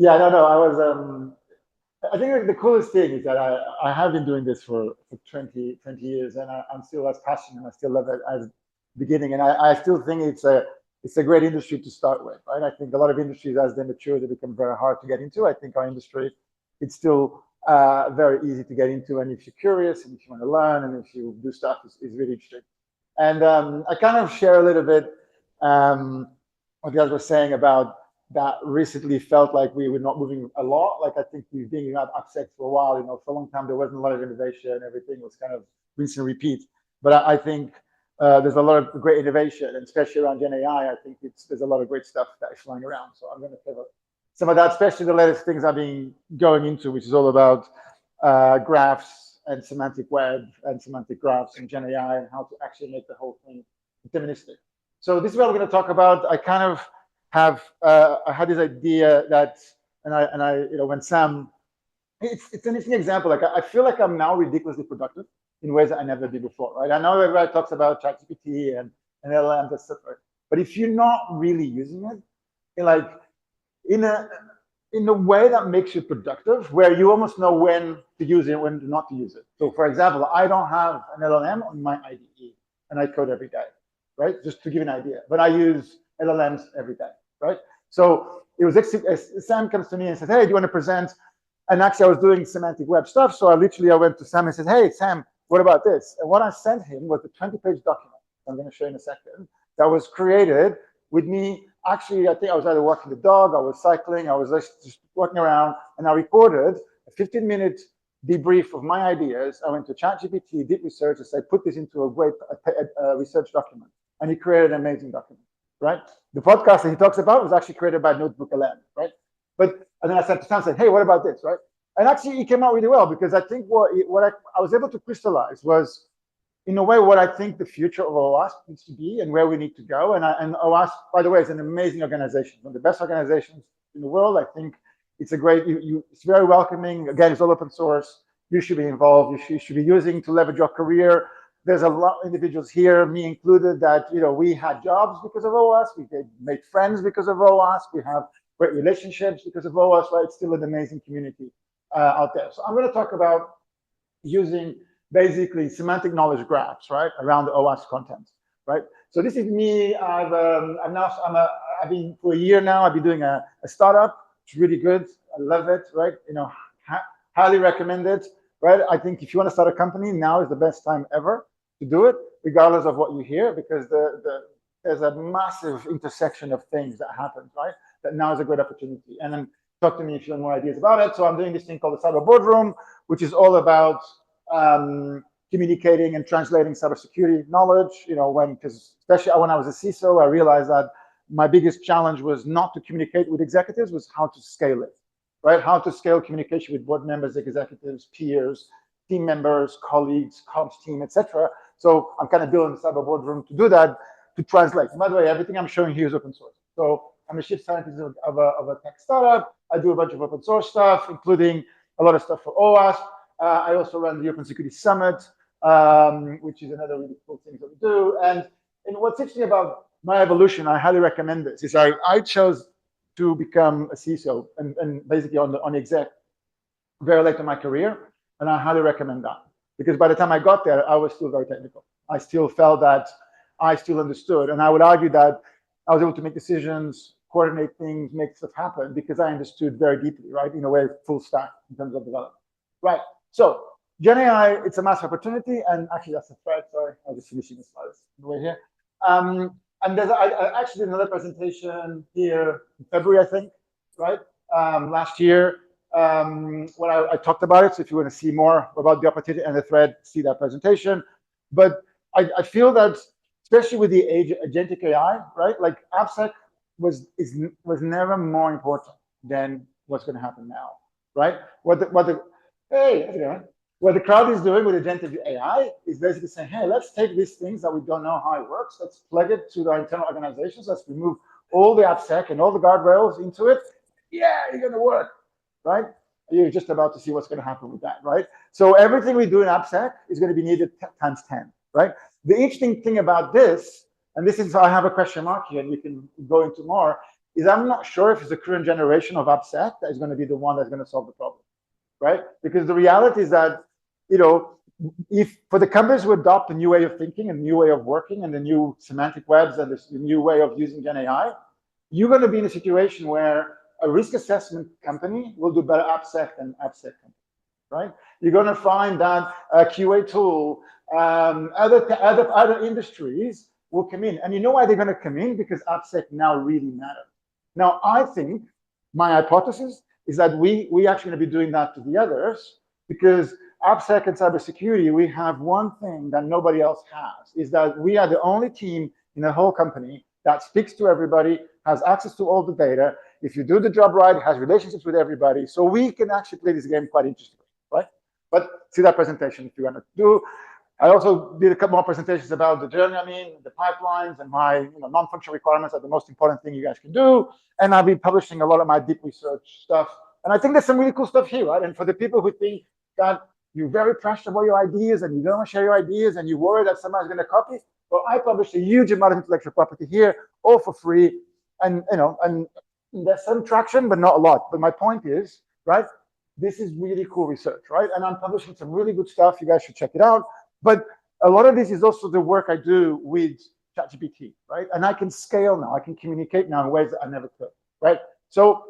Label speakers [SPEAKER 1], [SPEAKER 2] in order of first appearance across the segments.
[SPEAKER 1] Yeah, no. I think the coolest thing is that I have been doing this for 20 years, and I'm still as passionate. I still love it as beginning, and I still think it's a great industry to start with, right? I think a lot of industries, as they mature, they become very hard to get into. I think our industry, it's still very easy to get into, and if you're curious and if you want to learn and if you do stuff, it's really interesting. And I kind of share a little bit what you guys were saying about that recently felt like we were not moving a lot. Like I think we've been at AppSec for a while, for a long time, there wasn't a lot of innovation. Everything was kind of rinse and repeat. But I think there's a lot of great innovation, and especially around GenAI, I think there's a lot of great stuff that is flying around. So I'm going to cover some of that, especially the latest things I've been going into, which is all about graphs and semantic web and semantic graphs and GenAI and how to actually make the whole thing deterministic. So this is what we're going to talk about. I kind of have I had this idea that, and I when Sam, it's an interesting example. Like I feel like I'm now ridiculously productive in ways that I never did before, right? I know everybody talks about ChatGPT and LLMs, etc. But if you're not really using it, like in a way that makes you productive, where you almost know when to use it, when not to use it. So for example, I don't have an LLM on my IDE, and I code every day, right? Just to give you an idea. But I use LLMs every day, right? So it was Sam comes to me and says, "Hey, do you want to present?" And actually, I was doing semantic web stuff, so I went to Sam and said, "Hey, Sam, what about this?" And what I sent him was a 20-page document. I'm going to show you in a second. That was created with me. Actually, I think I was either walking the dog, I was cycling, I was just walking around, and I recorded a 15-minute debrief of my ideas. I went to ChatGPT, did research, and said, "Put this into a great research document," and he created an amazing document. Right? The podcast that he talks about was actually created by Notebook LM, right? And then I said to Sam, "Hey, what about this?" Right? And actually, it came out really well, because I think what I was able to crystallize was, in a way, what I think the future of OWASP needs to be and where we need to go. And OWASP, by the way, is an amazing organization, one of the best organizations in the world. I think it's a great, it's very welcoming. Again, it's all open source. You should be involved. You should be using to leverage your career. There's a lot of individuals here, me included, that we had jobs because of OWASP. We made friends because of OWASP. We have great relationships because of OWASP. Right? It's still an amazing community out there. So I'm going to talk about using basically semantic knowledge graphs, right, around the OWASP content, right? So this is me. I've been for a year now. I've been doing a startup. It's really good. I love it, right? Highly recommend it, right? I think if you want to start a company, now is the best time ever to do it, regardless of what you hear, because there's a massive intersection of things that happens, right? That now is a great opportunity. And then talk to me if you have more ideas about it. So I'm doing this thing called the Cyber Boardroom, which is all about communicating and translating cybersecurity knowledge. Because especially when I was a CISO, I realized that my biggest challenge was not to communicate with executives, was how to scale it, right? How to scale communication with board members, executives, peers, team members, colleagues, comms team, etc. So I'm kind of building the Cyber Boardroom to do that, to translate. And by the way, everything I'm showing here is open source. So I'm a chief scientist of a tech startup. I do a bunch of open source stuff, including a lot of stuff for OWASP. I also run the Open Security Summit, which is another really cool thing that we do. And what's interesting about my evolution, I highly recommend this, is I chose to become a CISO and basically on the exec very late in my career. And I highly recommend that, because by the time I got there, I was still very technical. I still felt that I still understood. And I would argue that I was able to make decisions, coordinate things, make stuff happen, because I understood very deeply, right? In a way, full stack in terms of development. Right. So GenAI, it's a massive opportunity, and actually that's a thread. Sorry, I was just finishing the slides on the way here. And there's I actually did another presentation here in February, I think, right? Last year, when I talked about it. So if you want to see more about the opportunity and the thread, see that presentation. But I feel that, especially with the age of agentic AI, right? Like AppSec was never more important than what's going to happen now, right? What the crowd is doing with agentic AI is basically saying, hey, let's take these things that we don't know how it works, let's plug it to our internal organizations, let's remove all the AppSec and all the guardrails into it. Yeah, it's going to work, right? You're just about to see what's going to happen with that, right? So everything we do in AppSec is going to be needed times 10, right? The interesting thing about this, and this is, I have a question mark here, and we can go into more, is I'm not sure if it's the current generation of AppSec that is going to be the one that's going to solve the problem, right? Because the reality is that, if for the companies who adopt a new way of thinking, a new way of working, and the new semantic webs and the new way of using GenAI, you're going to be in a situation where a risk assessment company will do better AppSec than AppSec company, right? You're going to find that a QA tool, other industries will come in. And you know why they're going to come in? Because AppSec now really matters. Now, I think my hypothesis is that we actually going to be doing that to the others, because AppSec and cybersecurity, we have one thing that nobody else has, is that we are the only team in the whole company that speaks to everybody, has access to all the data. If you do the job right, it has relationships with everybody. So we can actually play this game quite interestingly, right? But see that presentation if you want to do. I also did a couple more presentations about the journey, the pipelines, and my non-functional requirements are the most important thing you guys can do. And I'll be publishing a lot of my deep research stuff. And I think there's some really cool stuff here, right? And for the people who think that you're very passionate about your ideas and you don't want to share your ideas and you worry that somebody's going to copy, well, I published a huge amount of intellectual property here, all for free. And and there's some traction, but not a lot. But my point is, right, this is really cool research, right? And I'm publishing some really good stuff. You guys should check it out. But a lot of this is also the work I do with ChatGPT, right? And I can scale now. I can communicate now in ways that I never could, right? So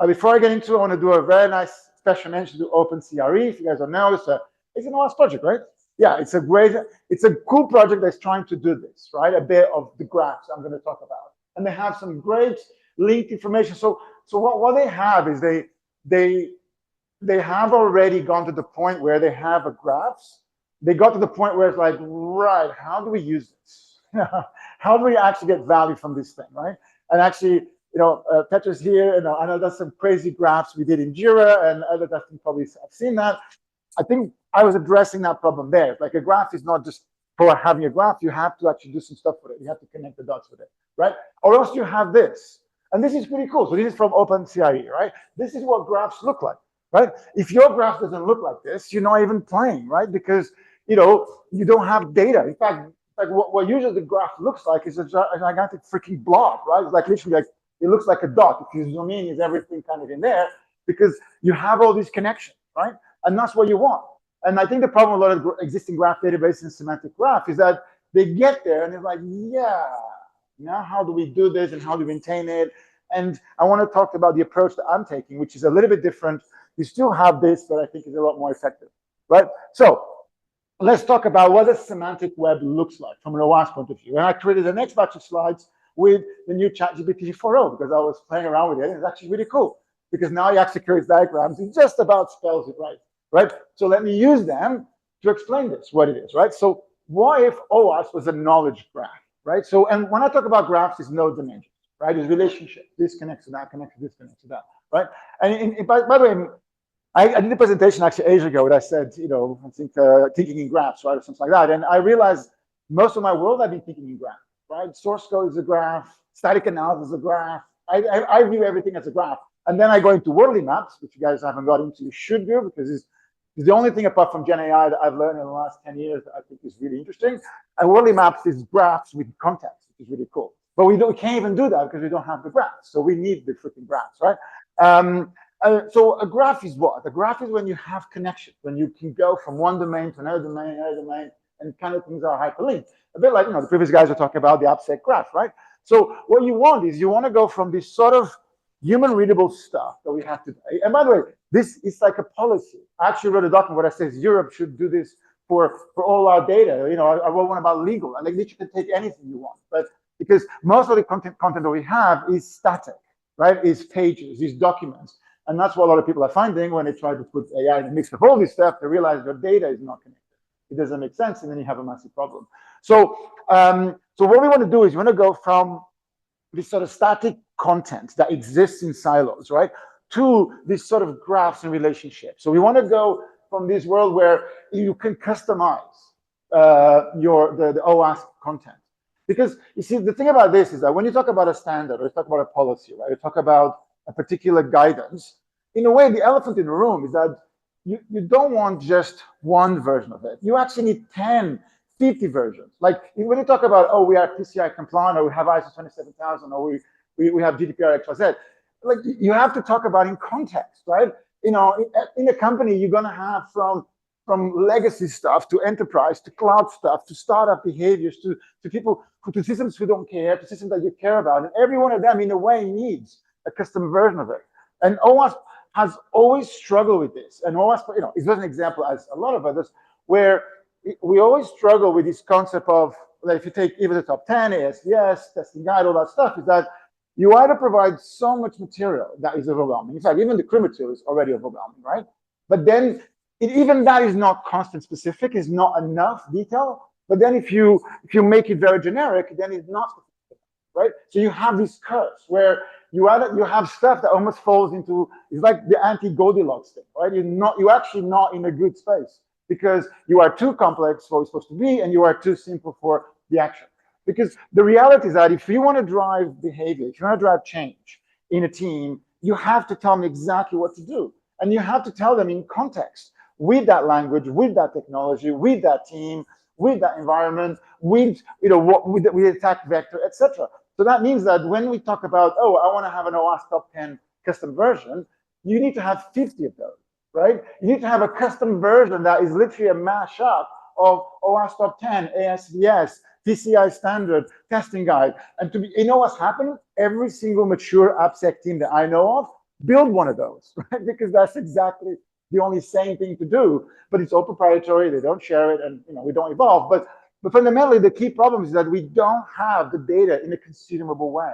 [SPEAKER 1] before I get into it, I want to do a very nice special mention to OpenCRE. If you guys don't know, it's an OWASP project, right? Yeah, it's a cool project that's trying to do this, right? A bit of the graphs I'm going to talk about. And they have some great linked information. So what they have is they have already gone to the point where they have a graphs. They got to the point where it's like, right, how do we use this? How do we actually get value from this thing, right? And actually, Petra's here, I know there's some crazy graphs we did in Jira, and others I think probably have seen that. I think I was addressing that problem there. Like a graph is not just for having a graph, you have to actually do some stuff with it. You have to connect the dots with it, right? Or else you have this. And this is pretty cool. So this is from OpenCRE, right? This is what graphs look like, right? If your graph doesn't look like this, you're not even playing, right? Because you don't have data. In fact, what usually the graph looks like is a gigantic freaking blob, right? It's like literally like it looks like a dot. If you zoom in, is everything kind of in there because you have all these connections, right? And that's what you want. And I think the problem with a lot of existing graph databases and semantic graph is that they get there and it's like, yeah, now how do we do this and how do we maintain it? And I want to talk about the approach that I'm taking, which is a little bit different. You still have this, but I think is a lot more effective, right? So let's talk about what a semantic web looks like from an OWASP point of view. And I created the next batch of slides with the new ChatGPT 4.0 because I was playing around with it. And it's actually really cool because now he actually creates diagrams. He just about spells it right? So let me use them to explain this, what it is, right? So what if OWASP was a knowledge graph, right? So, and when I talk about graphs, it's node dimensions, right? It's relationship. This connects to that, connects to this, connects to that, right? And by the way, I did a presentation actually ages ago that I said, I think thinking in graphs, right, or something like that. And I realized most of my world I've been thinking in graphs, right? Source code is a graph, static analysis is a graph. I view everything as a graph. And then I go into worldly maps, which you guys haven't got into, you should do, because it's the only thing apart from GenAI that I've learned in the last 10 years that I think is really interesting. And worldly maps is graphs with context, which is really cool. But we can't even do that because we don't have the graphs. So we need the freaking graphs, right? So a graph is what? A graph is when you have connection, when you can go from one domain to another domain, and kind of things are hyperlinked. A bit like, the previous guys were talking about the AppSec graph, right? So what you want is you want to go from this sort of human readable stuff that we have today. And by the way, this is like a policy. I actually wrote a document where I says Europe should do this for all our data. I wrote one about legal. And like you can take anything you want, but because most of the content that we have is static, right? Is pages, is documents. And that's what a lot of people are finding when they try to put AI in the mix of all this stuff. They realize their data is not connected. It doesn't make sense, and then you have a massive problem. So, so what we want to do is we want to go from this sort of static content that exists in silos, right, to this sort of graphs and relationships. So we want to go from this world where you can customize the OWASP content. Because you see, the thing about this is that when you talk about a standard or you talk about a policy, right, you talk about a particular guidance, in a way, the elephant in the room is that you don't want just one version of it. You actually need 10, 50 versions. Like when you talk about, we are PCI compliant, or we have ISO 27000, or we have GDPR XYZ. Like, you have to talk about in context, right? You know, in a company, you're going to have from legacy stuff to enterprise to cloud stuff to startup behaviors to people, to systems who don't care, to systems that you care about. And every one of them, in a way, needs a custom version of it. And OWASP has always struggled with this. And OWASP, you know, is an example, as a lot of others, where we always struggle with this concept of, like, if you take even the top 10, ASVS, testing guide, all that stuff, is that you either provide so much material that is overwhelming. In fact, even the crew material is already overwhelming, right? But then even that is not constant specific, is not enough detail. But then if you make it very generic, then it's not specific, right? So you have these curves where you have stuff that almost falls into, it's like the anti-Goldilocks thing, right? You're actually not in a good space because you are too complex for what it's supposed to be, and you are too simple for the action. Because the reality is that if you want to drive behavior, if you want to drive change in a team, you have to tell them exactly what to do. And you have to tell them in context, with that language, with that technology, with that team, with that environment, with, you know, with the attack vector, etc. So that means that when we talk about, oh, I want to have an OWASP top 10 custom version, you need to have 50 of those, right? You need to have a custom version that is literally a mashup of OWASP top 10, ASVS, PCI standard, testing guide. And you know what's happened? Every single mature AppSec team that I know of build one of those, right? Because that's exactly the only sane thing to do. But it's all proprietary. They don't share it, and, you know, we don't evolve. But fundamentally, the key problem is that we don't have the data in a consumable way,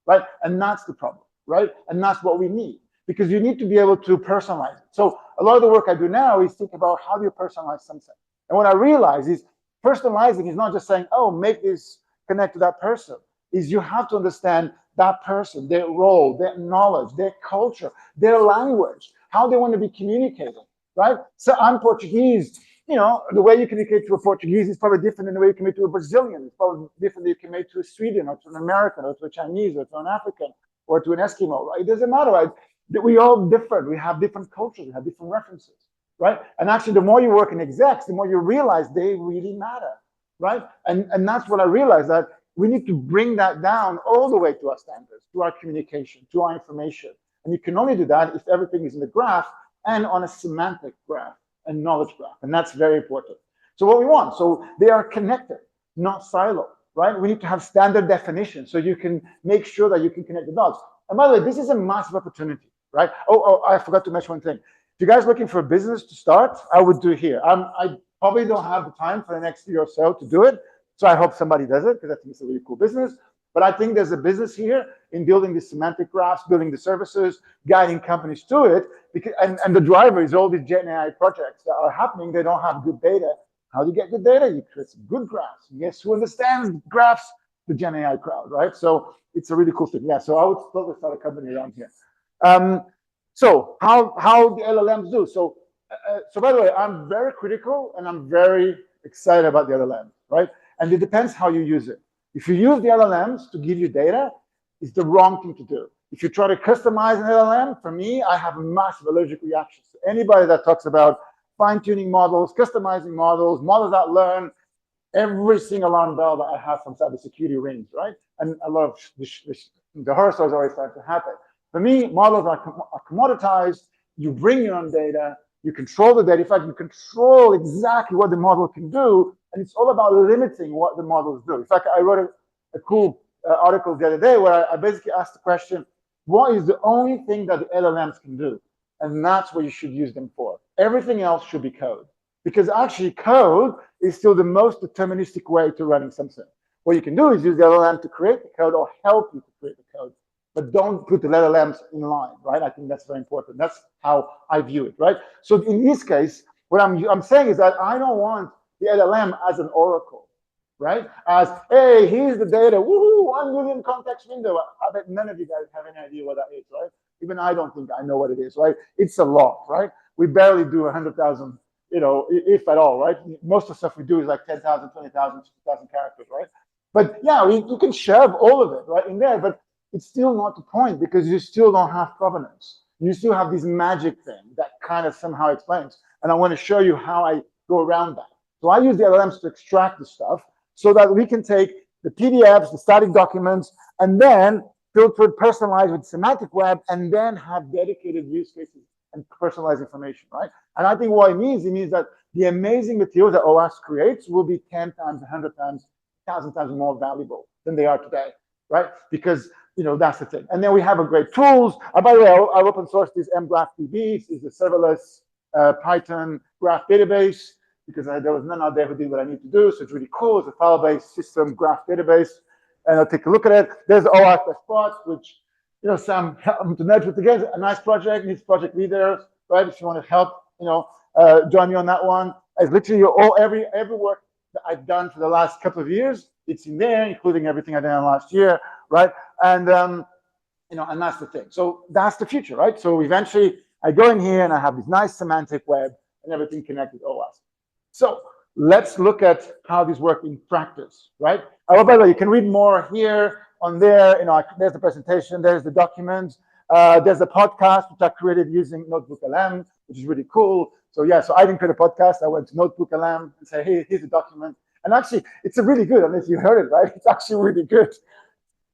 [SPEAKER 1] right? And that's the problem, right? And that's what we need, because you need to be able to personalize it. So a lot of the work I do now is think about how do you personalize something. And what I realize is personalizing is not just saying, oh, make this connect to that person. Is you have to understand that person, their role, their knowledge, their culture, their language, how they want to be communicating, right? So I'm Portuguese. You know, the way you communicate to a Portuguese is probably different than the way you communicate to a Brazilian. It's probably different than you communicate to a Sweden or to an American or to a Chinese or to an African or to an Eskimo, right? It doesn't matter, right? We're all different. We have different cultures. We have different references, right? And actually, the more you work in execs, the more you realize they really matter, right? And that's what I realized, that we need to bring that down all the way to our standards, to our communication, to our information. And you can only do that if everything is in the graph and on a semantic graph and knowledge graph. And that's very important. So what we want, so they are connected, not siloed, right? We need to have standard definition so you can make sure that you can connect the dots. And by the way, this is a massive opportunity, right? Oh, I forgot to mention one thing. If you guys are looking for a business to start, I would do it here. I probably don't have the time for the next year or so to do it. So I hope somebody does it, because I think it's a really cool business. But I think there's a business here in building the semantic graphs, building the services, guiding companies to it. Because, and the driver is all these GenAI projects that are happening. They don't have good data. How do you get good data? You create some good graphs. And guess who understands graphs? The GenAI crowd, right? So it's a really cool thing. Yeah, so I would totally start a company around here. So how the LLMs do? So by the way, I'm very critical and I'm very excited about the LLM, right? And it depends how you use it. If you use the LLMs to give you data, it's the wrong thing to do. If you try to customize an LLM, for me, I have a massive allergic reaction. So anybody that talks about fine-tuning models, customizing models, models that learn, every single alarm bell that I have from cybersecurity rings, right? And a lot of the horror stories always start to happen. For me, models are commoditized. You bring your own data. You control the data. In fact, you control exactly what the model can do. And it's all about limiting what the models do. In fact, I wrote a cool article the other day where I basically asked the question, what is the only thing that the LLMs can do? And that's what you should use them for. Everything else should be code. Because actually code is still the most deterministic way to running something. What you can do is use the LLM to create the code or help you to create the code. But don't put the LLMs in line, right? I think that's very important. That's how I view it, right? So in this case, what I'm saying is that I don't want the LLM as an oracle, right? As, hey, here's the data, woohoo, 1 million context window. I bet none of you guys have any idea what that is, right? Even I don't think I know what it is, right? It's a lot, right? We barely do 100,000, you know, if at all, right? Most of the stuff we do is like 10,000, 20,000, 50,000 characters, right? But yeah, you can shove all of it right in there, but it's still not the point, because you still don't have provenance. You still have this magic thing that kind of somehow explains. And I want to show you how I go around that. So I use the LLMs to extract the stuff so that we can take the PDFs, the static documents, and then filtered, personalized with semantic web, and then have dedicated use cases and personalized information, right? And I think what it means that the amazing materials that OWASP creates will be 10 times, 100 times, 1,000 times more valuable than they are today, right? Because that's the thing. And then we have a great tools. By the way, I open source this mGraphDB. It's a serverless Python graph database because there was none out there who did what I need to do. So it's really cool. It's a file-based system graph database. And I'll take a look at it. There's OWASP Spots, which Sam helped to nudge with together. A nice project, needs project leaders, right? If you want to help, join me on that one. It's literally every work that I've done for the last couple of years. It's in there, including everything I did last year, right? And and that's the thing. So that's the future, right? So eventually I go in here and I have this nice semantic web and everything connected to OWASP. So let's look at how this works in practice, right? Oh, by the way, you can read more here, on there. There's the presentation, there's the documents, there's a podcast which I created using Notebook LM, which is really cool. So yeah, so I didn't create a podcast. I went to Notebook LM and say, hey, here's a document. And actually, it's a really good. I mean, if you heard it, right? It's actually really good.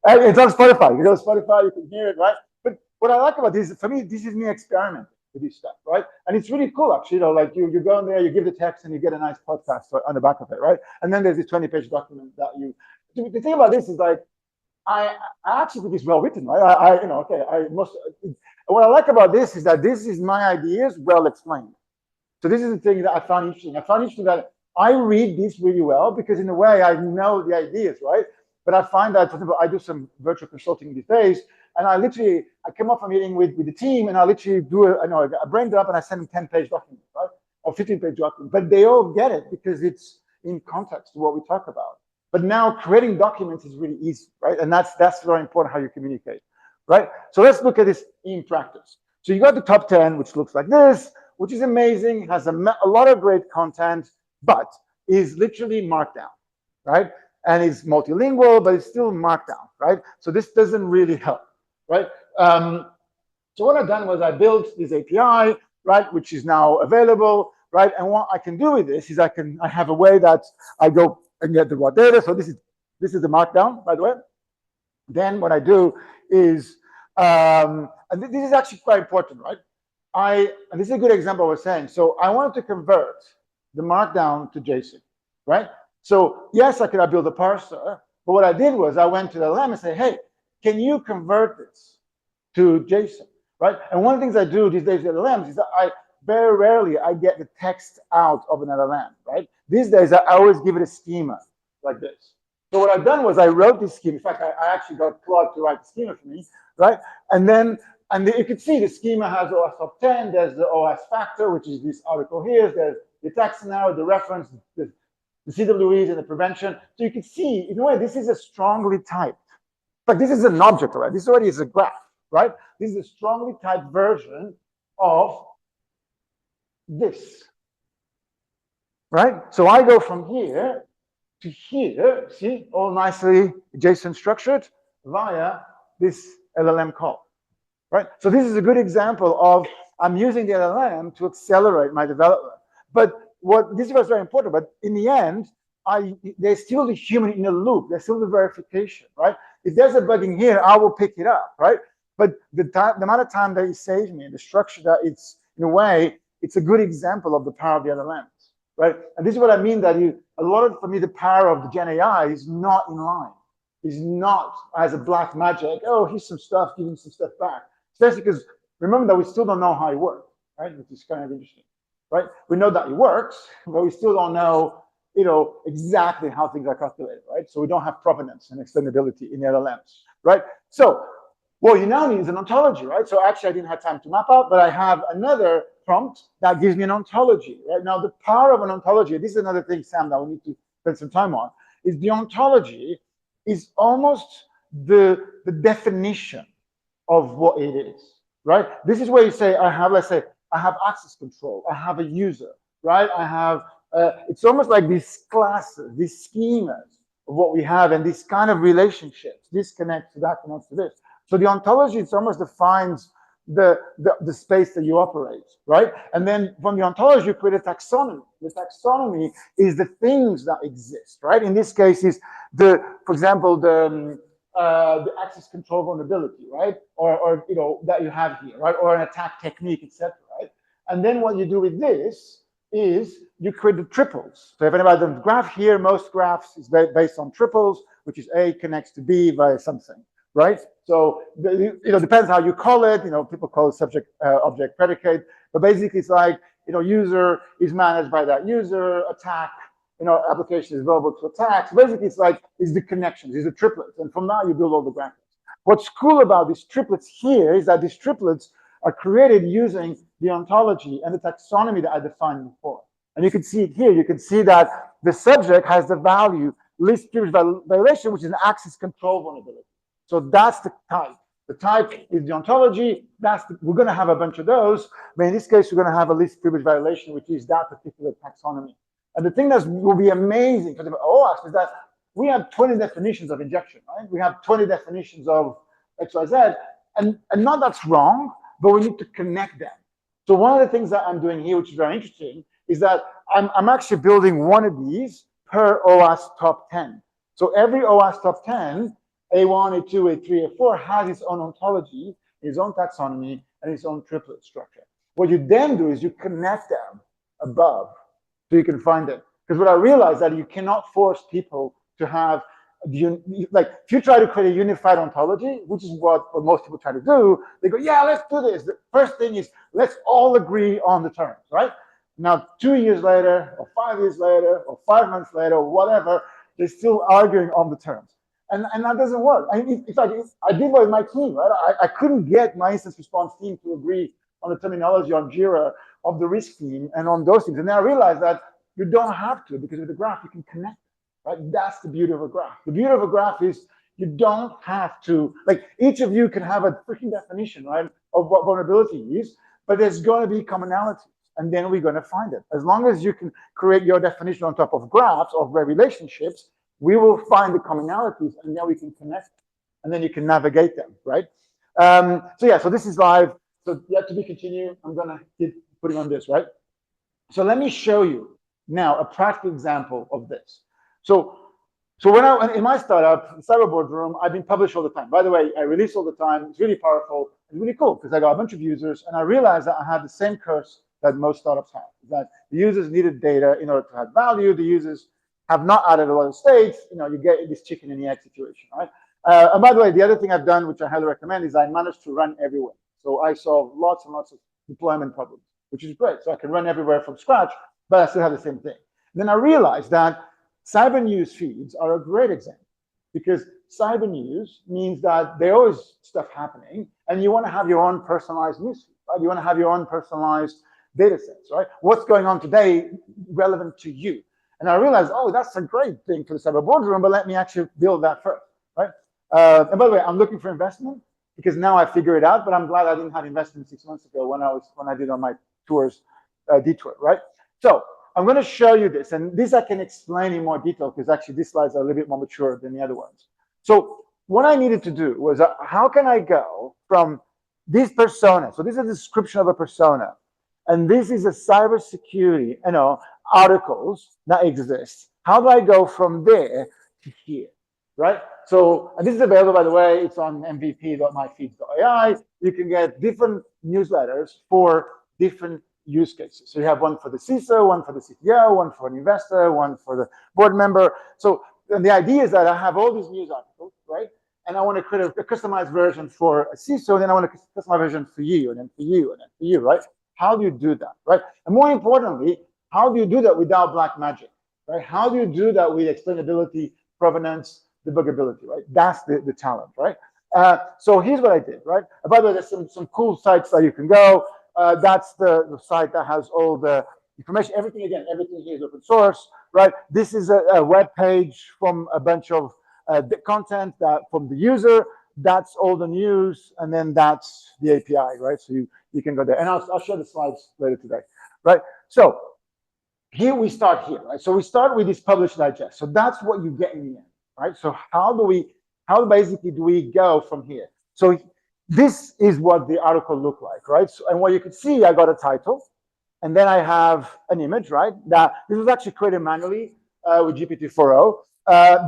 [SPEAKER 1] And it's on Spotify. You go to Spotify, you can hear it, right? But what I like about this, for me, this is me experimenting with this stuff, right? And it's really cool, actually. Like you go in there, you give the text, and you get a nice podcast on the back of it, right? And then there's this 20-page document that you. The thing about this is like, I actually think it's well written, right? What I like about this is that this is my ideas well explained. So this is the thing that I found interesting. I found interesting that I read this really well because in a way I know the ideas, right? But I find that, for example, I do some virtual consulting these days, and I come off a meeting with the team, and I literally do a brain dump, and I send them 10-page document, right? Or 15-page document. But they all get it because it's in context to what we talk about. But now creating documents is really easy, right? And that's very important how you communicate, right? So let's look at this in practice. So you got the top 10, which looks like this, which is amazing, has a lot of great content, but is literally markdown, right? And it's multilingual, but it's still markdown, right? So this doesn't really help, right? So what I've done was I built this API, right, which is now available, right? And what I can do with this is I have a way that I go and get the raw data. So this is the markdown, by the way. Then what I do is, and this is actually quite important, right? And this is a good example I was saying. So I wanted to convert the markdown to JSON, right? So yes, I could build a parser, but what I did was I went to the LLM and said, hey, can you convert this to JSON, right? And one of the things I do these days with LLMs is that very rarely I get the text out of an LLM, right? These days I always give it a schema like this. So what I've done was I wrote this schema. In fact, I actually got Claude to write the schema for me, right? And you can see the schema has OS top 10. There's the OS factor, which is this article here. There's the text scenario, the reference, the CWEs, and the prevention. So you can see, in a way, this is a strongly typed. But this is an object, right? This already is a graph, right? This is a strongly typed version of this, right? So I go from here to here, see, all nicely JSON structured via this LLM call, right? So this is a good example of I'm using the LLM to accelerate my development. But this was very important, but in the end, there's still the human in the loop. There's still the verification, right? If there's a bug in here, I will pick it up, right? But the amount of time that it saves me and the structure that it's, in a way, it's a good example of the power of the LLMs, right? And this is what I mean that for me, the power of the GenAI is not in line. Is not as a black magic, oh, here's some stuff, give him some stuff back. Especially because remember that we still don't know how it works, right? Which is kind of interesting, right? We know that it works, but we still don't know, exactly how things are calculated, right? So we don't have provenance and explainability in the LLMs, right? So what you now need is an ontology, right? So actually, I didn't have time to map out, but I have another prompt that gives me an ontology, right? Now, the power of an ontology, this is another thing, Sam, that we need to spend some time on, is the ontology is almost the definition of what it is, right? This is where you say, let's say, I have access control, I have a user, right? I have, it's almost like these classes, these schemas of what we have, and these kind of relationships, this connects to that, connects to this. So the ontology, it almost defines the space that you operate, right? And then from the ontology, you create a taxonomy. The taxonomy is the things that exist, right? In this case, is for example, the the access control vulnerability, right? Or you know, that you have here, right? Or an attack technique, etc., right? And then what you do with this is you create the triples. So if anybody does the graph here, most graphs is based on triples, which is A connects to B via something, right? So you know, depends how you call it. You know, people call it subject, object, predicate, but basically it's like, you know, user is managed by that user, attack, you know, application is available to attack. So basically it's like, is the connections, is the triplets, and from that you build all the graphics. What's cool about these triplets here is that these triplets are created using the ontology and the taxonomy that I defined before. And you can see it here. You can see that the subject has the value least privilege violation, which is an access control vulnerability. So that's the type. The type is the ontology. We're going to have a bunch of those, but in this case, we're going to have a least privilege violation, which is that particular taxonomy. And the thing that will be amazing for the OWASP is that we have 20 definitions of injection, right? We have 20 definitions of XYZ, and not that's wrong, but we need to connect them. So one of the things that I'm doing here, which is very interesting, is that I'm actually building one of these per OWASP top 10. So every OWASP top 10, A1, A2, A3, A4 has its own ontology, its own taxonomy, and its own triplet structure. What you then do is you connect them above so you can find it. Because what I realized that you cannot force people to have, like, if you try to create a unified ontology, which is what most people try to do, they go, yeah, let's do this. The first thing is, let's all agree on the terms, right? Now, 2 years later, or 5 years later, or 5 months later, or whatever, they're still arguing on the terms. And that doesn't work. In fact, I did with my team, right? I couldn't get my instance response team to agree on the terminology on Jira of the risk team and on those things. And then I realized that you don't have to, because with the graph, you can connect, right? That's the beauty of a graph. The beauty of a graph is you don't have to, like, each of you can have a freaking definition, right, of what vulnerability is, but there's going to be commonalities, and then we're going to find it. As long as you can create your definition on top of graphs of relationships, we will find the commonalities, and then we can connect them, and then you can navigate them, right? So yeah, so this is live. So yet to be continued. I'm going to keep putting on this, right? So let me show you now a practical example of this. So when in my startup, Cyber Boardroom, I've been published all the time. By the way, I release all the time. It's really powerful. It's really cool because I got a bunch of users, and I realized that I had the same curse that most startups have, that the users needed data in order to add value. The users have not added a lot of states. You know, you get this chicken and the egg situation, right? And by the way, the other thing I've done, which I highly recommend, is I managed to run everywhere. So I solve lots and lots of deployment problems, which is great. So I can run everywhere from scratch, but I still have the same thing. And then I realized that cyber news feeds are a great example, because cyber news means that there's always stuff happening, and you want to have your own personalized news feed, right? You want to have your own personalized data sets, right? What's going on today relevant to you? And I realized, oh, that's a great thing for the Cyber Boardroom, but let me actually build that first, right? And by the way, I'm looking for investment, because now I figure it out, but I'm glad I didn't have investment 6 months ago when I did on my tours, detour, right? So I'm going to show you this, and this I can explain in more detail, because actually these slides are a little bit more mature than the other ones. So what I needed to do was, how can I go from this persona? So this is a description of a persona, and this is a cybersecurity, you know, articles that exist. How do I go from there to here, right? So, and this is available, by the way, it's on mvp.myfeeds.ai. You can get different newsletters for different use cases. So you have one for the CISO, one for the CTO, one for an investor, one for the board member. So and the idea is that I have all these news articles, right? And I want to create a customized version for a CISO, and then I want a customized version for you, and then for you, and then for you, right? How do you do that, right? And more importantly, how do you do that without black magic, right? How do you do that with explainability, provenance, debuggability, right? That's the challenge, right? So here's what I did, right? By the way, there's some cool sites that you can go. That's the site that has all the information. Everything here is open source, right? This is a web page from a bunch of content that from the user. That's all the news, and then that's the API, right? So you can go there, and I'll show the slides later today, right? So here we start here, right? So we start with this publish digest. So that's what you get in the end, right? So how basically do we go from here? So this is what the article looked like, right? So, and what you could see, I got a title, and then I have an image, right? That this was actually created manually with GPT-4o.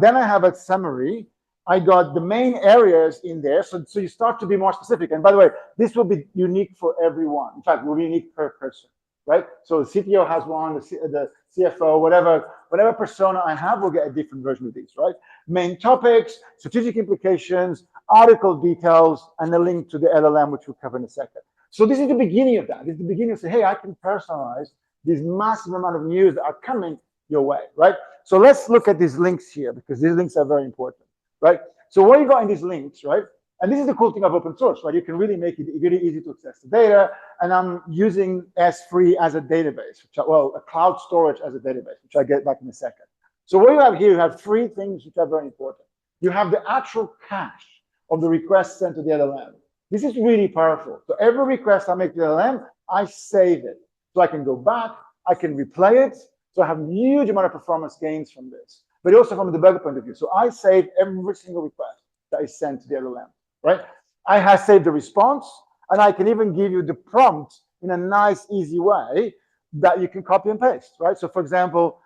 [SPEAKER 1] Then I have a summary, I got the main areas in there. So you start to be more specific. And by the way, this will be unique for everyone. In fact, will be unique per person, right? So the CTO has one, the CFO, whatever persona I have will get a different version of these, right? Main topics, strategic implications, article details, and a link to the LLM, which we'll cover in a second. So this is the beginning of that. This is the beginning of saying, hey, I can personalize this massive amount of news that are coming your way, right? So let's look at these links here, because these links are very important, right? So what you got in these links, right? And this is the cool thing of open source, right? You can really make it really easy to access the data. And I'm using S3 as a database, a cloud storage as a database, which I get back in a second. So what you have here, you have three things which are very important. You have the actual cache of the request sent to the LLM. This is really powerful. So every request I make to the LLM, I save it. So I can go back, I can replay it. So I have a huge amount of performance gains from this, but also from the debugger point of view. So I save every single request that is sent to the LLM, right? I have saved the response, and I can even give you the prompt in a nice, easy way that you can copy and paste, right? So for example,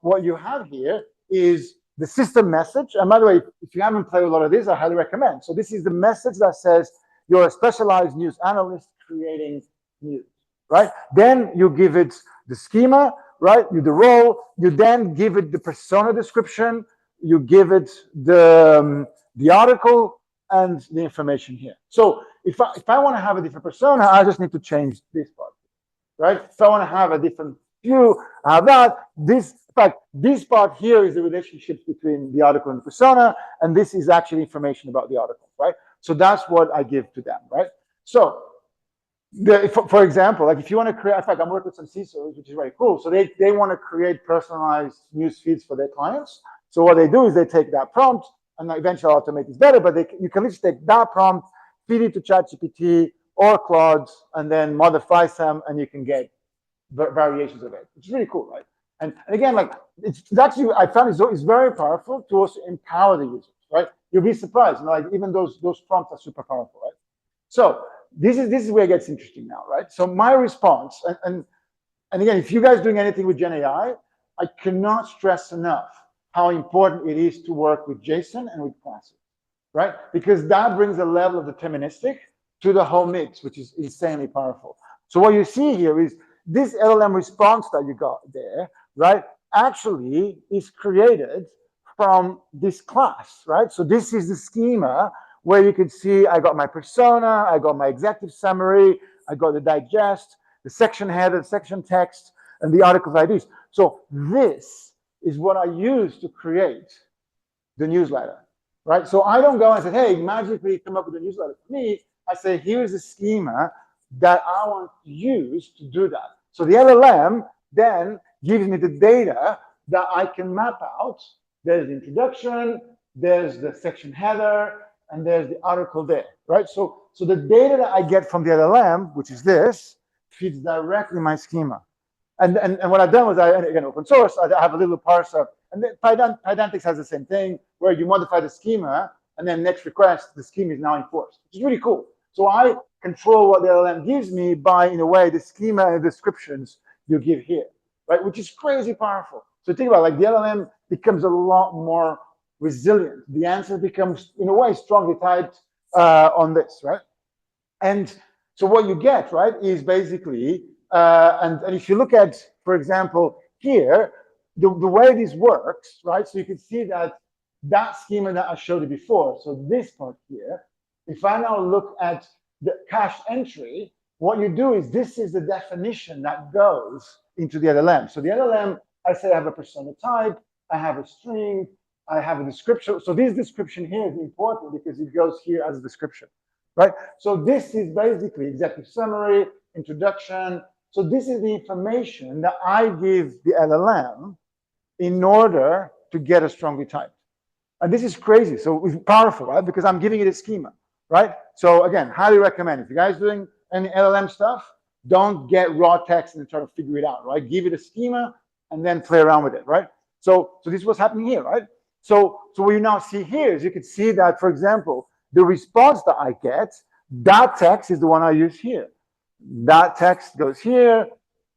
[SPEAKER 1] what you have here is the system message. And by the way, if you haven't played a lot of this, I highly recommend. So this is the message that says you're a specialized news analyst creating news, right? Then you give it the schema, right? The role. You then give it the persona description. You give it the article and the information here. So if I want to have a different persona, I just need to change this part, right? If I want to have a different view, I have that. In fact, this part here is the relationship between the article and the persona, and this is actually information about the article, right? So that's what I give to them, right? So for example, like if you want to create, in fact, I'm working with some CISOs, which is very cool. So they want to create personalized news feeds for their clients. So what they do is they take that prompt, and eventually I'll automate this better, but you can just take that prompt, feed it to ChatGPT or Claude, and then modify some, and you can get variations of it. It's really cool, right? And again, like it's actually, I found it's very powerful to also empower the users, right? You'll be surprised, like even those prompts are super powerful, right? So this is where it gets interesting now, right? So my response, and again, if you guys are doing anything with GenAI, I cannot stress enough how important it is to work with JSON and with classes, right? Because that brings a level of deterministic to the whole mix, which is insanely powerful. So what you see here is this LLM response that you got there, right, actually is created from this class, right? So this is the schema where you can see I got my persona, I got my executive summary, I got the digest, the section header, the section text, and the article's IDs. So this is what I use to create the newsletter, right? So I don't go and say, hey, magically come up with a newsletter for me. I say, here's a schema that I want to use to do that. So the LLM then gives me the data that I can map out. There's the introduction, there's the section header, and there's the article there, right? So the data that I get from the LLM, which is this, feeds directly my schema. And what I've done was, again, open source, I have a little parser. And then Pydantics has the same thing, where you modify the schema, and then next request, the schema is now enforced, which is really cool. So I control what the LLM gives me by, in a way, the schema and the descriptions you give here, right? Which is crazy powerful. So think about it, like the LLM becomes a lot more resilient. The answer becomes, in a way, strongly typed on this, right? And so what you get, right, is basically, and if you look at, for example, here, the way this works, right? So you can see that schema that I showed you before, so this part here, if I now look at the cache entry, what you do is this is the definition that goes into the LLM. So the LLM, I say I have a persona type, I have a string, I have a description. So this description here is important because it goes here as a description, right? So this is basically executive summary, introduction. So this is the information that I give the LLM in order to get a strongly typed. And this is crazy. So it's powerful, right? Because I'm giving it a schema, right? So again, highly recommend. If you guys are doing any LLM stuff, don't get raw text and try to figure it out, right? Give it a schema and then play around with it, right? So this is what's happening here, right? So what you now see here is you can see that, for example, the response that I get, that text is the one I use here. That text goes here,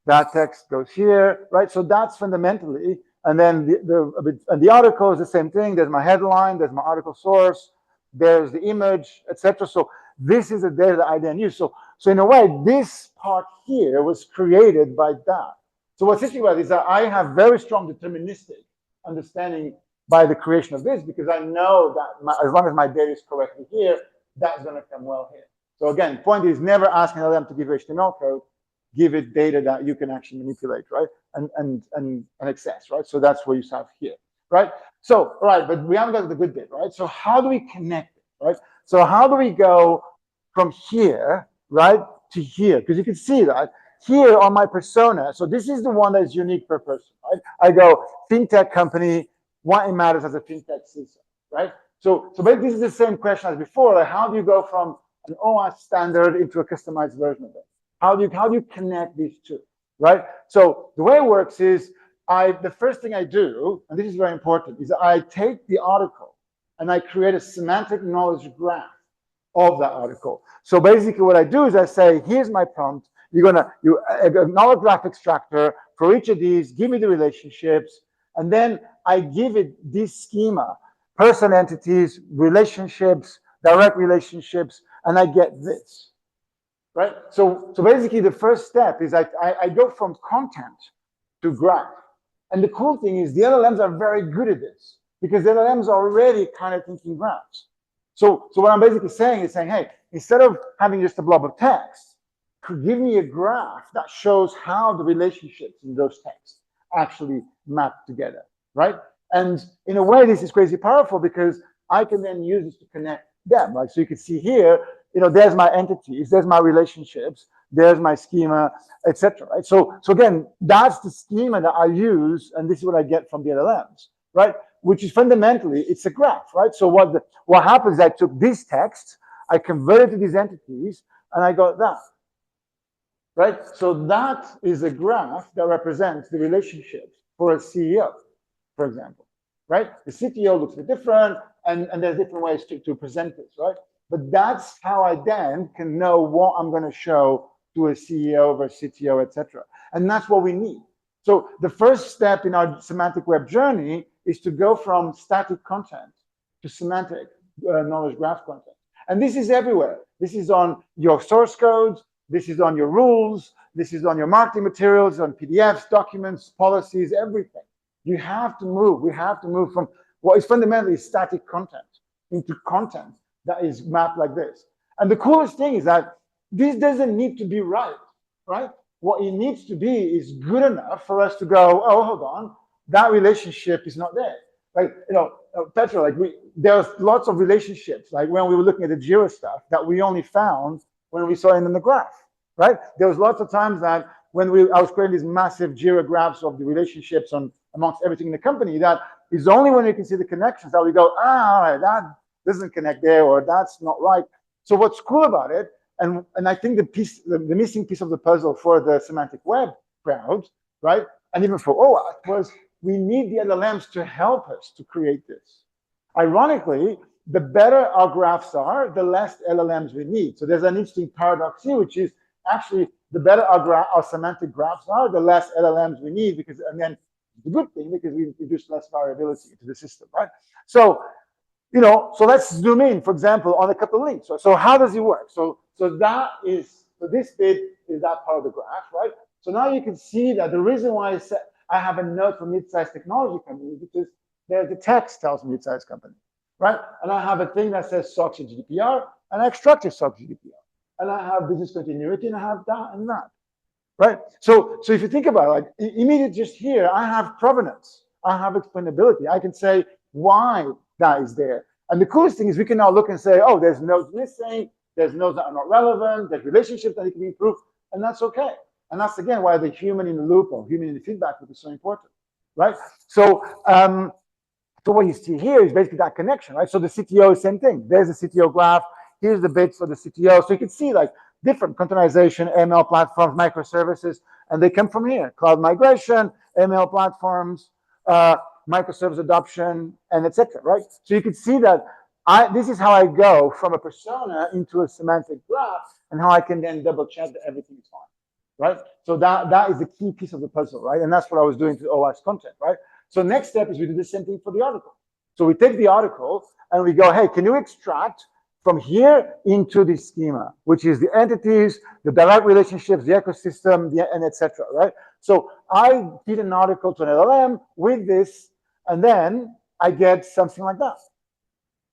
[SPEAKER 1] that text goes here, right? So that's fundamentally And then the article is the same thing. There's my headline, there's my article source, there's the image, etc. So this is the data that I then use. So in a way, this part here was created by that. So what's interesting about it is that I have very strong deterministic understanding by the creation of this, because I know that as long as my data is correctly here, that's going to come well here. So again, the point is never ask an LLM to give you HTML code, give it data that you can actually manipulate, right? And access, right? So that's what you have here, right? So, all right, but we haven't got the good bit, right? So how do we connect it, right? So how do we go from here, right, to here? Because you can see that here on my persona, so this is the one that is unique per person, right? I go fintech company, why it matters as a fintech system, right? So basically this is the same question as before, like how do you go from an OWASP standard into a customized version of it? How do you connect these two, right? So the way it works is the first thing I do, and this is very important, is I take the article and I create a semantic knowledge graph of that article. So basically what I do is I say, here's my prompt. You a knowledge graph extractor for each of these, give me the relationships, and then I give it this schema, person entities, relationships, direct relationships, and I get this, right? So basically the first step is I go from content to graph. And the cool thing is the LLMs are very good at this because the LLMs are already kind of thinking graphs. So what I'm basically saying is saying, hey, instead of having just a blob of text, give me a graph that shows how the relationships in those texts actually map together, right? And in a way, this is crazy powerful because I can then use this to connect them. Like, so you can see here, there's my entities, there's my relationships, there's my schema, etc. Right? So again, that's the schema that I use, and this is what I get from the LLMs, right? Which is fundamentally, it's a graph, right? So what happens is I took this text, I converted to these entities, and I got that, right? So that is a graph that represents the relationships for a CEO, for example, right? The CTO looks a bit different, and there's different ways to present this, right? But that's how I then can know what I'm going to show to a CEO versus CTO, etc. And that's what we need. So the first step in our semantic web journey is to go from static content to semantic knowledge graph content. And this is everywhere. This is on your source codes. This is on your rules. This is on your marketing materials, on PDFs, documents, policies, everything. You have to move. We have to move from what is fundamentally static content into content that is mapped like this. And the coolest thing is that this doesn't need to be right? What it needs to be is good enough for us to go, oh, hold on, that relationship is not there. Like, Petra, like there's lots of relationships, like when we were looking at the Jira stuff that we only found when we saw it in the graph, right? There was lots of times that when I was creating these massive Jira graphs of the relationships amongst everything in the company, that is only when you can see the connections that we go, all right, that doesn't connect there, or that's not right. So what's cool about it, and I think the missing piece of the puzzle for the semantic web crowd, right, and even for OWASP, was we need the LLMs to help us to create this. Ironically, the better our graphs are, the less LLMs we need. So there's an interesting paradox here, which is actually the better our semantic graphs are, the less LLMs we need, because, and then the good thing, because we introduce less variability into the system, right? So, so let's zoom in, for example, on a couple of links. So how does it work? So this bit is that part of the graph, right? So now you can see that the reason why I have a note for mid-sized technology company is because the text tells mid-sized company, right? And I have a thing that says SOX and GDPR, and I extracted SOX GDPR. And I have business continuity, and I have that and that, right? So if you think about it, like immediately just here, I have provenance, I have explainability. I can say why that is there. And the coolest thing is we can now look and say, oh, there's nodes missing, there's nodes that are not relevant, there's relationships that need to be improved, and that's okay. And that's, again, why the human in the loop or human in the feedback loop is so important, right? So what you see here is basically that connection, right? So the CTO is the same thing. There's the CTO graph. Here's the bits for the CTO. So you can see like different containerization, ML platforms, microservices, and they come from here. Cloud migration, ML platforms, microservice adoption, and etc. Right? So you can see that this is how I go from a persona into a semantic graph, and how I can then double check that everything is fine. Right? So that is the key piece of the puzzle, right? And that's what I was doing to OWASP content, right? So next step is we do the same thing for the article. So we take the article and we go, hey, can you extract from here into the schema, which is the entities, the direct relationships, the ecosystem, and etc. Right? So I feed an article to an LLM with this, and then I get something like that.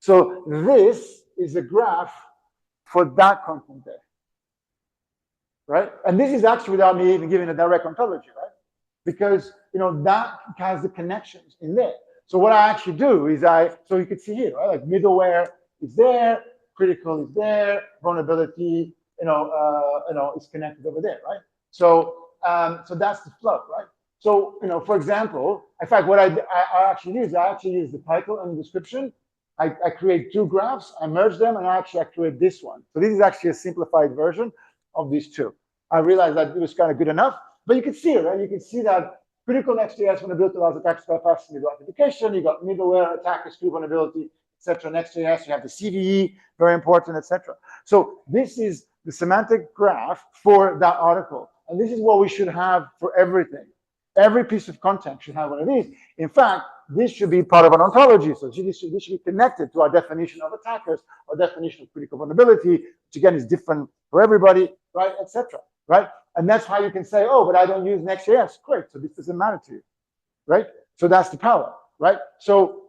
[SPEAKER 1] So this is a graph for that content there, right? And this is actually without me even giving a direct ontology, right? Because that has the connections in there. So what I actually do is so you can see here, right? Like middleware is there, critical is there, vulnerability, is connected over there, right? So so that's the flow, right? So for example, in fact, what I actually use the title and the description. I create two graphs, I merge them, and I create this one. So this is actually a simplified version of these two. I realized that it was kind of good enough, but you can see it, right? You can see that critical Next.js vulnerability allows attackers to bypass middle authentication. You got middleware attackers through vulnerability, etc. Next.js, you have the CVE, very important, etc. So this is the semantic graph for that article, and this is what we should have for everything. Every piece of content should have one of these. In fact, this should be part of an ontology. So this should be connected to our definition of attackers, our definition of critical vulnerability, which again is different for everybody, right, etc. Right? And that's how you can say, oh, but I don't use Next.js. Great, so this doesn't matter to you, right? So that's the power, right? So,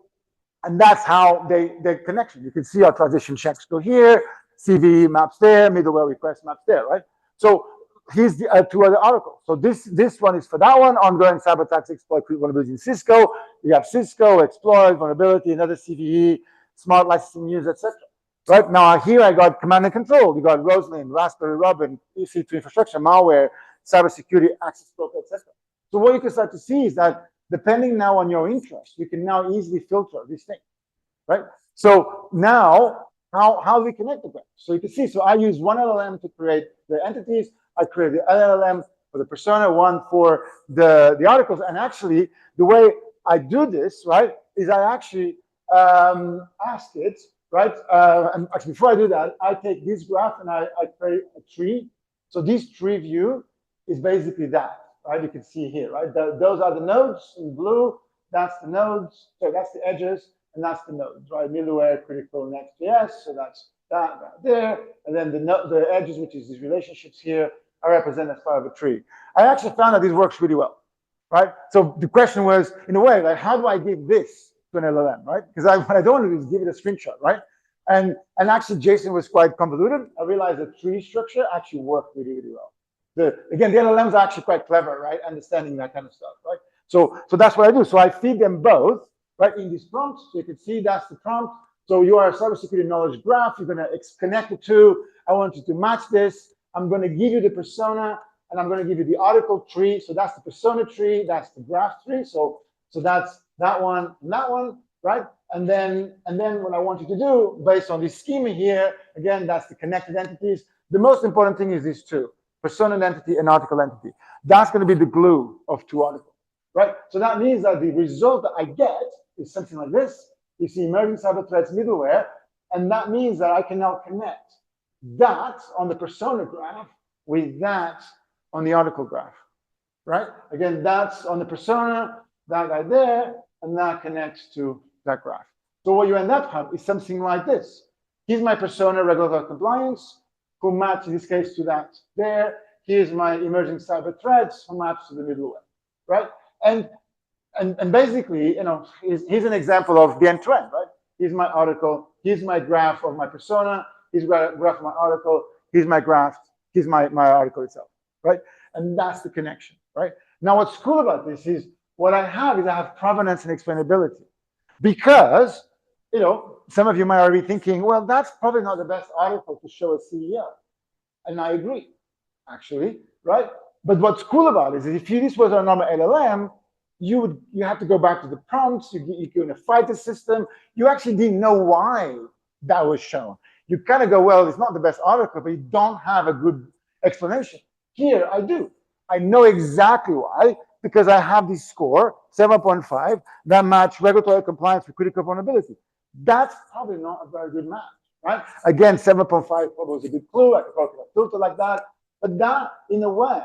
[SPEAKER 1] and that's how they connection. You can see our transition checks go here, CVE maps there, middleware request maps there, right? So here's the two other articles. So this one is for that one, ongoing cyber attacks exploit vulnerabilities in Cisco. You have Cisco, exploit, vulnerability, another CVE, smart licensing news, etc. Right now here I got command and control. You got Roslyn, Raspberry Robin, EC2 infrastructure, malware, cybersecurity, access broker, etc. So what you can start to see is that depending now on your interest, you can now easily filter these things, right? So now how do we connect the graph? So you can see, so I use one LLM to create the entities. I create the LLM for the persona, one for the articles. And actually, the way I do this, right, is I actually ask it, right? And actually, before I do that, I take this graph and I create a tree. So this tree view is basically that, right? You can see here, right? Those are the nodes in blue. That's the nodes. So that's the edges, and that's the nodes, right? Middleware, critical, Next.js. So that's that there. And then the edges, which is these relationships here, I represent as part of a tree. I actually found that this works really well, right? So the question was, in a way, like, how do I give this to an LLM, right? Because what I don't want to do is give it a screenshot, right? And actually, JSON was quite convoluted. I realized the tree structure actually worked really, really well. Again, the LLMs are actually quite clever, right? Understanding that kind of stuff, right? So that's what I do. So I feed them both, right, in these prompts. So you can see that's the prompt. So you are a cybersecurity knowledge graph. You're going to connect the two. I want you to match this. I'm going to give you the persona, and I'm going to give you the article tree. So that's the persona tree. That's the graph tree. So that's that one and that one, right? And then what I want you to do, based on this schema here, again, that's the connected entities. The most important thing is these two, persona entity and article entity. That's going to be the glue of two articles, right? So that means that the result that I get is something like this. You see emerging cyber threats middleware, and that means that I can now connect that on the persona graph with that on the article graph, right? Again, that's on the persona, that guy there, and that connects to that graph. So what you end up with is something like this. Here's my persona, regulatory compliance, who maps in this case to that there. Here's my emerging cyber threats, who maps to the middleware, right? And basically, here's an example of the end-to-end, right? Here's my article. Here's my graph of my persona. Here's my graph of my article. Here's my graph. Here's my article itself, right? And that's the connection, right? Now, what's cool about this is what I have provenance and explainability, because some of you might already be thinking, well, that's probably not the best article to show a CEO, and I agree, actually, right? But what's cool about it is if this was a normal LLM, you have to go back to the prompts. You're going to fight the system. You actually didn't know why that was shown. You kind of go, well, it's not the best article, but you don't have a good explanation. Here, I do. I know exactly why, because I have this score, 7.5, that match regulatory compliance with critical vulnerability. That's probably not a very good match, right? Again, 7.5 probably was a good clue. I could probably filter like that. But that, in a way,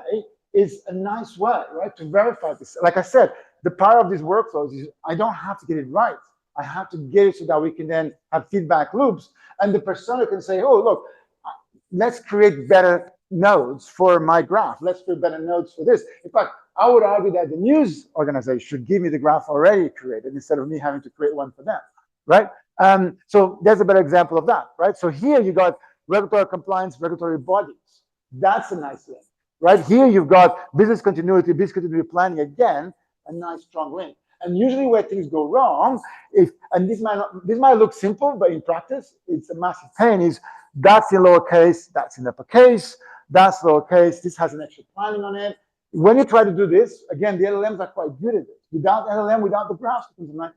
[SPEAKER 1] is a nice way, right, to verify this. Like I said, the power of these workflows is I don't have to get it right. I have to get it so that we can then have feedback loops. And the persona can say, oh, look, let's create better nodes for my graph. Let's create better nodes for this. In fact, I would argue that the news organization should give me the graph already created instead of me having to create one for them, right? So there's a better example of that, right? So here you got regulatory compliance, regulatory bodies. That's a nice link, right? Here you've got business continuity planning, again, a nice strong link. And usually where things go wrong, and this might look simple, but in practice, it's a massive pain, is that's in lowercase, that's in uppercase, that's lowercase, this has an extra planning on it. When you try to do this, again, the LLMs are quite good at this. Without LLM, without the graphs, it becomes a nightmare,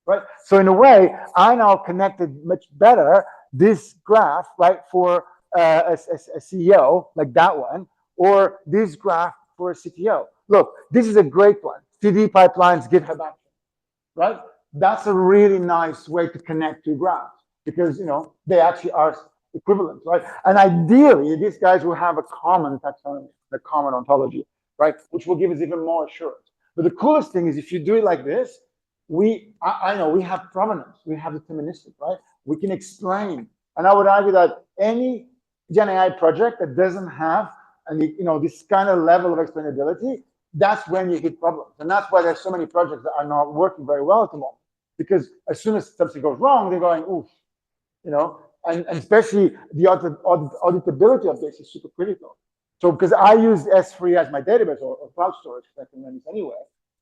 [SPEAKER 1] right? So in a way, I now connected much better this graph, right, for a CEO, like that one, or this graph for a CTO. Look, this is a great one. CD pipelines, GitHub Action, right? That's a really nice way to connect two graphs because, you know, they actually are equivalent, right? And ideally, these guys will have a common taxonomy, a common ontology, right? Which will give us even more assurance. But the coolest thing is if you do it like this, I know we have provenance, we have deterministic, right? We can explain. And I would argue that any GenAI project that doesn't have this kind of level of explainability, that's when you hit problems. And that's why there's so many projects that are not working very well at the moment. Because as soon as something goes wrong, they're going, oof, and especially the auditability of this is super critical. So because I use S3 as my database or cloud storage, because I can run this anywhere,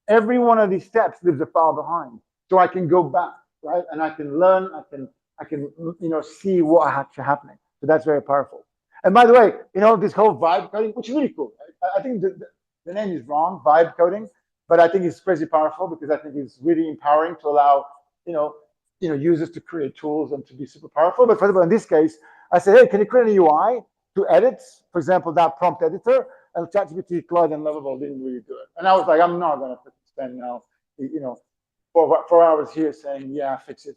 [SPEAKER 1] every one of these steps leaves a file behind. So I can go back, right? And I can learn, I can see what actually happening. So that's very powerful. And by the way, this whole vibe coding, which is really cool. I think the name is wrong, vibe coding, but I think it's crazy powerful because I think it's really empowering to allow, users to create tools and to be super powerful. But for example, in this case, I said, hey, can you create a UI to edit, for example, that prompt editor? And ChatGPT, Claude, and Lovable didn't really do it. And I was like, I'm not going to spend now, 4 hours here saying, yeah, fix it.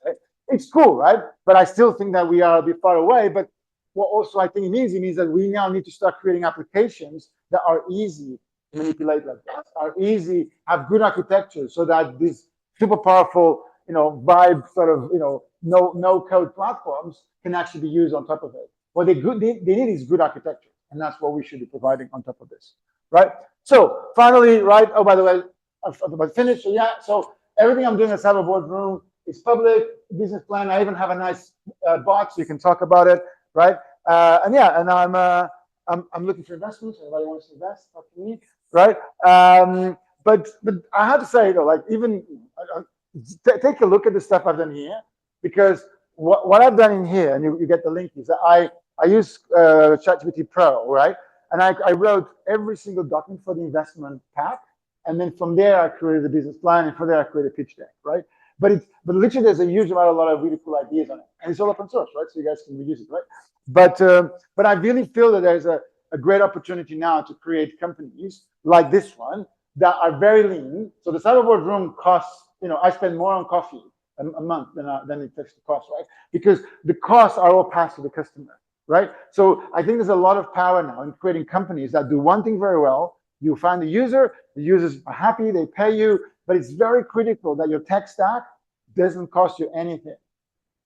[SPEAKER 1] Right? It's cool, right? But I still think that we are a bit far away. But what also I think it means that we now need to start creating applications that are easy to manipulate like this, are easy, have good architecture so that these super powerful, vibe sort of, no code platforms can actually be used on top of it. What they need is good architecture. And that's what we should be providing on top of this, right? So finally, right, oh, by the way, I'm about to finish. So yeah, so everything I'm doing at Cyber Boardroom is public, business plan. I even have a nice bot so you can talk about it, right? And I'm looking for investments. Anybody wants to invest, talk to me, right? But I have to say, like even take a look at the stuff I've done here, because what I've done in here, and you get the link, is that I use ChatGPT Pro, right? And I wrote every single document for the investment pack. And then from there, I created a business plan. And from there, I created a pitch deck, right? But literally, there's a huge amount, a lot of really cool ideas on it. And it's all open source, right? So you guys can reuse it, right? But I really feel that there's a great opportunity now to create companies like this one that are very lean. So the Cyber Boardroom costs, I spend more on coffee a month than it takes to cost, right? Because the costs are all passed to the customer, right? So I think there's a lot of power now in creating companies that do one thing very well. You find the users are happy, they pay you, but it's very critical that your tech stack doesn't cost you anything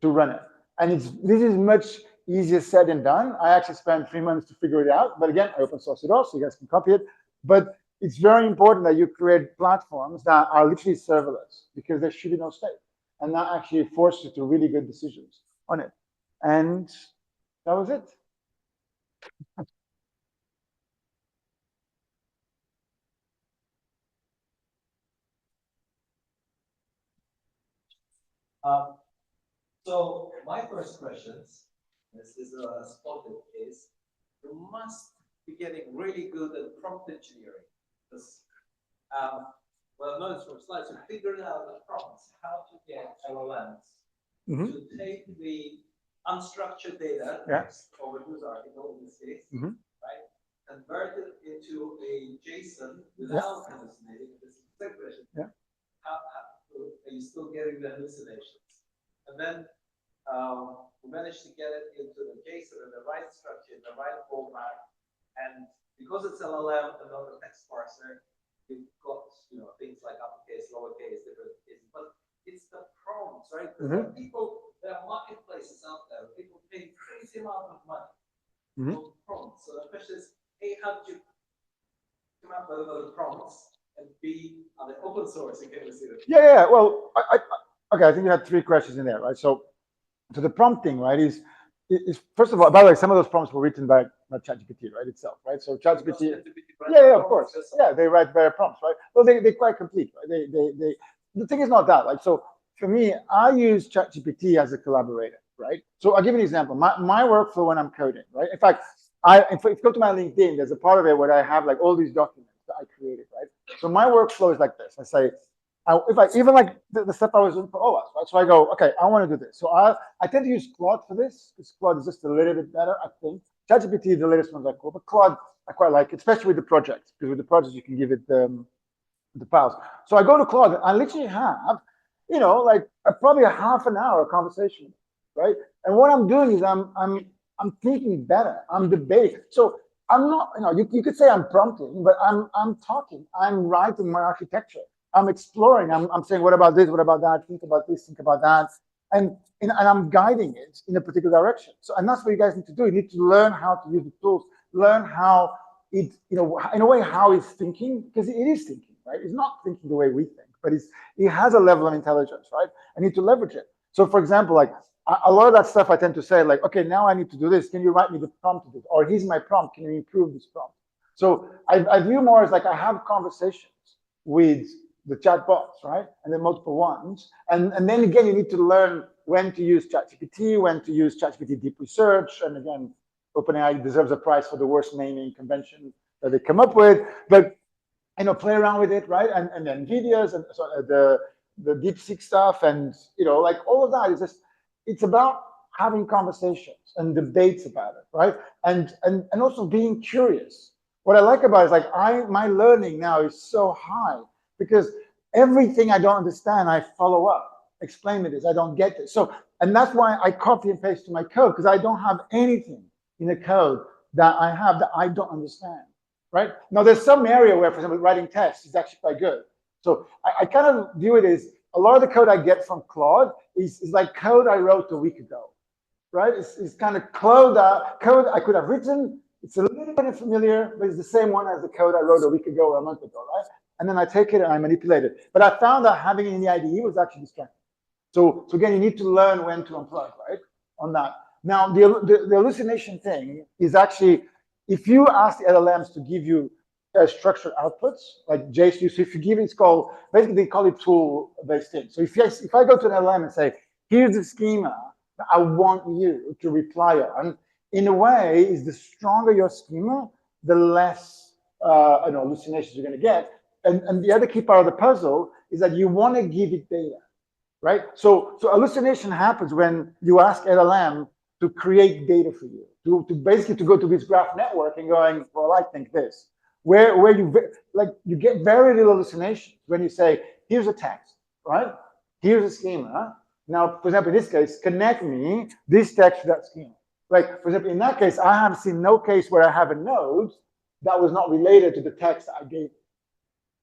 [SPEAKER 1] to run it. And this is much easier said than done. I actually spent 3 months to figure it out. But again, I open source it off so you guys can copy it. But it's very important that you create platforms that are literally serverless because there should be no state. And that actually forces you to really good decisions on it. And that was it.
[SPEAKER 2] So my first questions, this is a spotted case, you must be getting really good at prompt engineering. Because, well, notice from slides, you figured out the prompts, how to get LLMs to take the unstructured data, text or news article in this case, right, convert it into a JSON without hallucinating. This is the second question. How are you still getting the hallucinations? And then we managed to get it into the JSON in the right structure, in the right format. And because it's LLM and not a text parser, you've got, things like uppercase, lowercase, different cases, but it's the prompts, right?
[SPEAKER 1] Mhm.
[SPEAKER 2] There are marketplaces out there, people pay crazy amount of money
[SPEAKER 1] Mhm.
[SPEAKER 2] for prompts. So the question is, A, how did you come up with the prompts? And B, are they open source? And can we see them?
[SPEAKER 1] Yeah. Well, okay, I think you had three questions in there, right? So the prompting, right, is first of all, by the way, some of those prompts were written by ChatGPT, right, itself, right? So ChatGPT, yeah, of course, yeah, they write better prompts, right? Well, they're quite complete, right? The thing is not that, like, so for me, I use ChatGPT as a collaborator, right? So I'll give you an example. My workflow when I'm coding, right? In fact, if you go to my LinkedIn, there's a part of it where I have like all these documents that I created, right? So my workflow is like this. I say, even like the stuff I was doing for OWASP, right? So I go, okay, I want to do this. So I tend to use Claude for this, because Claude is just a little bit better, I think. ChatGPT, the latest ones are cool, but Claude, I quite like it, especially with the projects, because with the projects, you can give it the files. So I go to Claude, I literally have, like probably a half an hour conversation, right? And what I'm doing is I'm thinking better, I'm debating. So I'm not, you could say I'm prompting, but I'm talking, I'm writing my architecture. I'm exploring. I'm saying, what about this? What about that? Think about this. Think about that. And I'm guiding it in a particular direction. So, and that's what you guys need to do. You need to learn how to use the tools. Learn how it, in a way, how it's thinking, because it is thinking, right? It's not thinking the way we think, but it has a level of intelligence, right? I need to leverage it. So, for example, like a lot of that stuff, I tend to say, like, okay, now I need to do this. Can you write me the prompt to this? Or here's my prompt. Can you improve this prompt? So I view more as like I have conversations with the chatbots, right? And then multiple ones. And then again, you need to learn when to use ChatGPT, when to use ChatGPT Deep Research. And again, OpenAI deserves a prize for the worst naming convention that they come up with. But, play around with it, right? And then NVIDIA's and so the DeepSeek stuff and, like all of that is just, it's about having conversations and debates about it, right? And also being curious. What I like about it is like my learning now is so high because everything I don't understand, I follow up. Explain me this, I don't get this. So, and that's why I copy and paste to my code, because I don't have anything in the code that I have that I don't understand, right? Now, there's some area where, for example, writing text is actually quite good. So I kind of view it as a lot of the code I get from Claude is like code I wrote a week ago, right? It's kind of code I could have written. It's a little bit familiar, but it's the same one as the code I wrote a week ago or a month ago, right? And then I take it and I manipulate it. But I found that having it in the IDE was actually distracting. So again, you need to learn when to unplug, right? On that. Now, the hallucination thing is actually, if you ask the LLMs to give you structured outputs, like JSON, so if you give it, it's called, basically they call it tool-based thing. So if I go to an LLM and say, here's the schema that I want you to reply on, in a way, is the stronger your schema, the less hallucinations you're going to get. And the other key part of the puzzle is that you want to give it data, right? So hallucination happens when you ask LLM to create data for you, to basically to go to this graph network and going, well, I think this. Where you get very little hallucination when you say, here's a text, right? Here's a schema. Now, for example, in this case, connect me this text to that schema. Like, for example, in that case, I have seen no case where I have a node that was not related to the text I gave,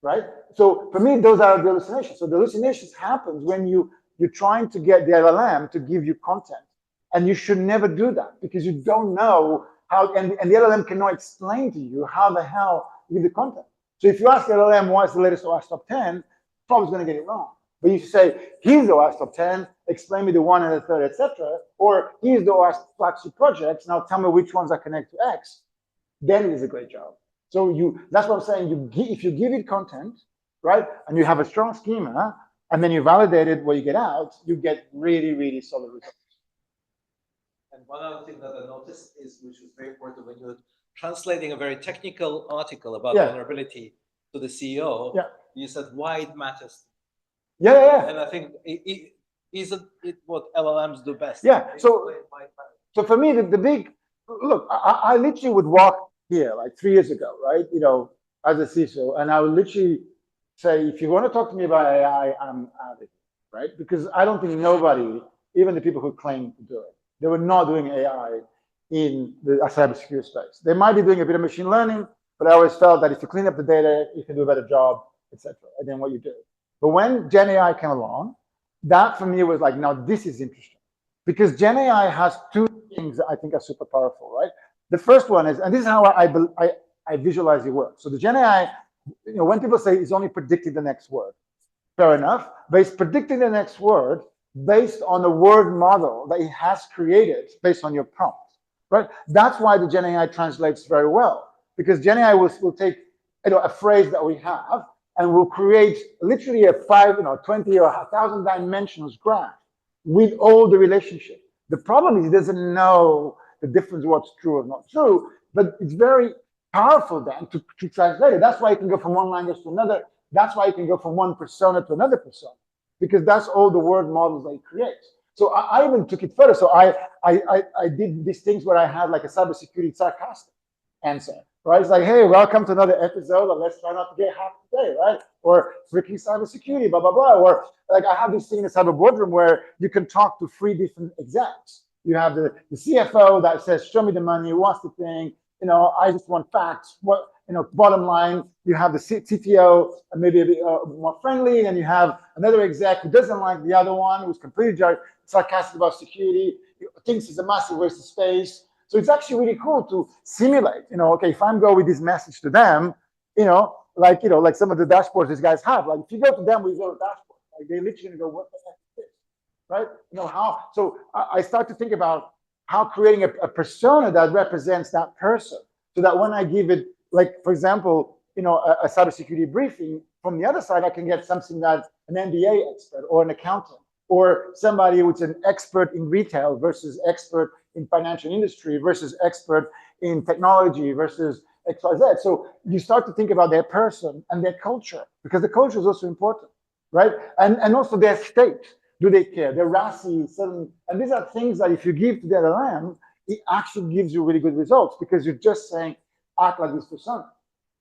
[SPEAKER 1] right? So for me, those are the hallucinations. So the hallucinations happens when you're trying to get the LLM to give you content. And you should never do that because you don't know how, and the LLM cannot explain to you how the hell you give the content. So if you ask the LLM what's the latest OWASP top 10, probably going to get it wrong. But you say, here's the OWASP top 10, explain me the one and the third, etc. Or here's the OWASP flagship projects, now tell me which ones I connect to X. Then it is a great job. So that's what I'm saying. If you give it content, right, and you have a strong schema, and then you validate it what you get out, you get really, really solid results.
[SPEAKER 2] And one other thing that I noticed is, which was very important when you're translating a very technical article about vulnerability to the CEO, you said why it matters. And I think isn't it what LLMs do best?
[SPEAKER 1] So for me, the big look, I literally would walk here like 3 years ago, right? As a CISO, and I would literally say, if you want to talk to me about AI, I'm out of it, right? Because I don't think nobody, even the people who claim to do it, they were not doing AI in the cybersecurity space. They might be doing a bit of machine learning, but I always felt that if you clean up the data, you can do a better job, etc. than what you do. But when GenAI came along, that for me was like, now this is interesting, because GenAI has two things that I think are super powerful, right? The first one is, and this is how I visualize it works. So the GenAI, when people say it's only predicting the next word, fair enough, but it's predicting the next word based on a word model that it has created based on your prompt, right? That's why the GenAI translates very well, because GenAI will take a phrase that we have and will create literally a 20 or 1,000 dimensions graph with all the relationship. The problem is it doesn't know the difference what's true or not true, but it's very powerful then to translate it. That's why you can go from one language to another. That's why you can go from one persona to another persona, because that's all the word models that it creates. So I even took it further. So I did these things where I had like a cybersecurity sarcastic answer, right? It's like, hey, welcome to another episode of Let's Try Not to Get Hacked Today, right? Or freaking cybersecurity, blah, blah, blah. Or like I have this thing in the Cyber Boardroom where you can talk to 3 different execs. You have the CFO that says, show me the money, what's the thing? I just want facts. What, bottom line, you have the CTO, maybe a bit more friendly, and you have another exec who doesn't like the other one, who's completely sarcastic about security, thinks it's a massive waste of space. So it's actually really cool to simulate, okay, if I'm going with this message to them, like some of the dashboards these guys have, like if you go to them with your dashboard, like they're literally gonna go, what the heck is this, right? So I start to think about how creating a persona that represents that person, so that when I give it, like, for example, a cybersecurity briefing, from the other side, I can get something that an MBA expert or an accountant or somebody who's an expert in retail versus expert in financial industry versus expert in technology versus XYZ. So you start to think about their person and their culture, because the culture is also important, right? And also their state. Do they care? They're RASI, suddenly, and these are things that if you give to the LLM, it actually gives you really good results, because you're just saying, act like this persona,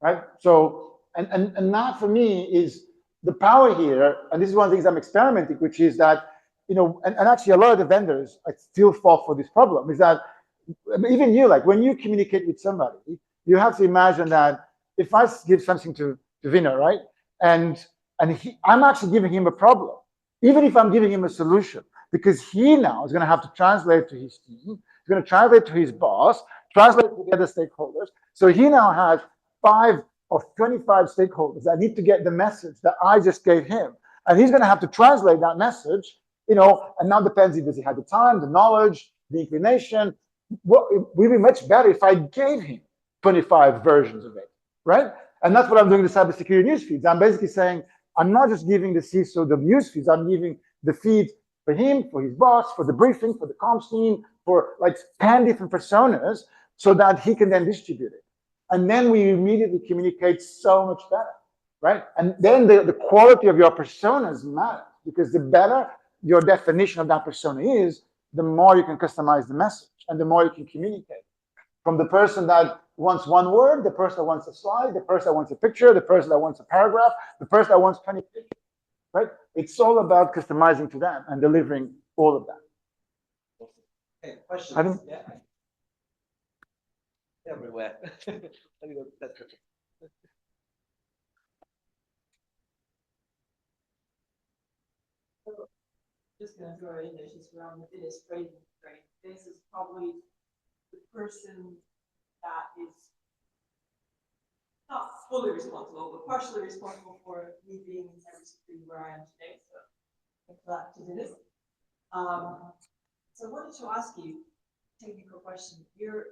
[SPEAKER 1] right? So, and that for me is the power here, and this is one of the things I'm experimenting, which is that, and actually a lot of the vendors still fall for this problem, is that even you, like when you communicate with somebody, you have to imagine that if I give something to Vina, right, and I'm actually giving him a problem, even if I'm giving him a solution, because he now is going to have to translate to his team, he's going to translate to his boss, translate to the other stakeholders. So he now has 5 or 25 stakeholders that need to get the message that I just gave him. And he's going to have to translate that message, and now depends, does he have the time, the knowledge, the inclination. Well, it would be much better if I gave him 25 versions of it, right? And that's what I'm doing in the cybersecurity news feeds. I'm basically saying, I'm not just giving the CISO the news feeds, I'm giving the feed for him, for his boss, for the briefing, for the comms team, for like 10 different personas, so that he can then distribute it. And then we immediately communicate so much better, right? And then the quality of your personas matter, because the better your definition of that persona is, the more you can customize the message and the more you can communicate. From the person that wants one word, the person that wants a slide, the person that wants a picture, the person that wants a paragraph, the person that wants 20 pictures, right? It's all about customizing to them and delivering all of that.
[SPEAKER 2] Okay, questions? Yeah. Everywhere.
[SPEAKER 3] Just going to throw in there, just around the Dinis Cruz, right? This is probably the person that is not fully responsible, but partially responsible for me being in cybersecurity where I am today. So thanks for that to Dinis. So I wanted to ask you a technical question. You're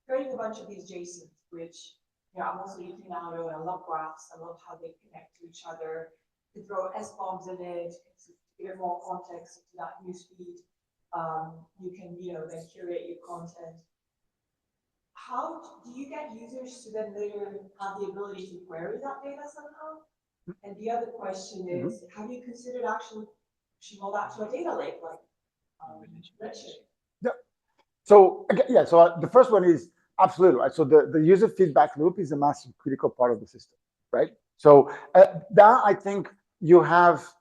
[SPEAKER 3] creating a bunch of these JSONs, which I'm also looking out at. I love graphs. I love how they connect to each other. You throw S-bombs in it to get more context to that newsfeed. You can, then curate your content. How do you get users to then later have the ability to query that data somehow? And the other question is, have you considered actually pushing all that to a data lake, like Redshift?
[SPEAKER 1] Yeah. So yeah, so the first one is absolutely right. So the user feedback loop is a massive critical part of the system, right? So that I think there's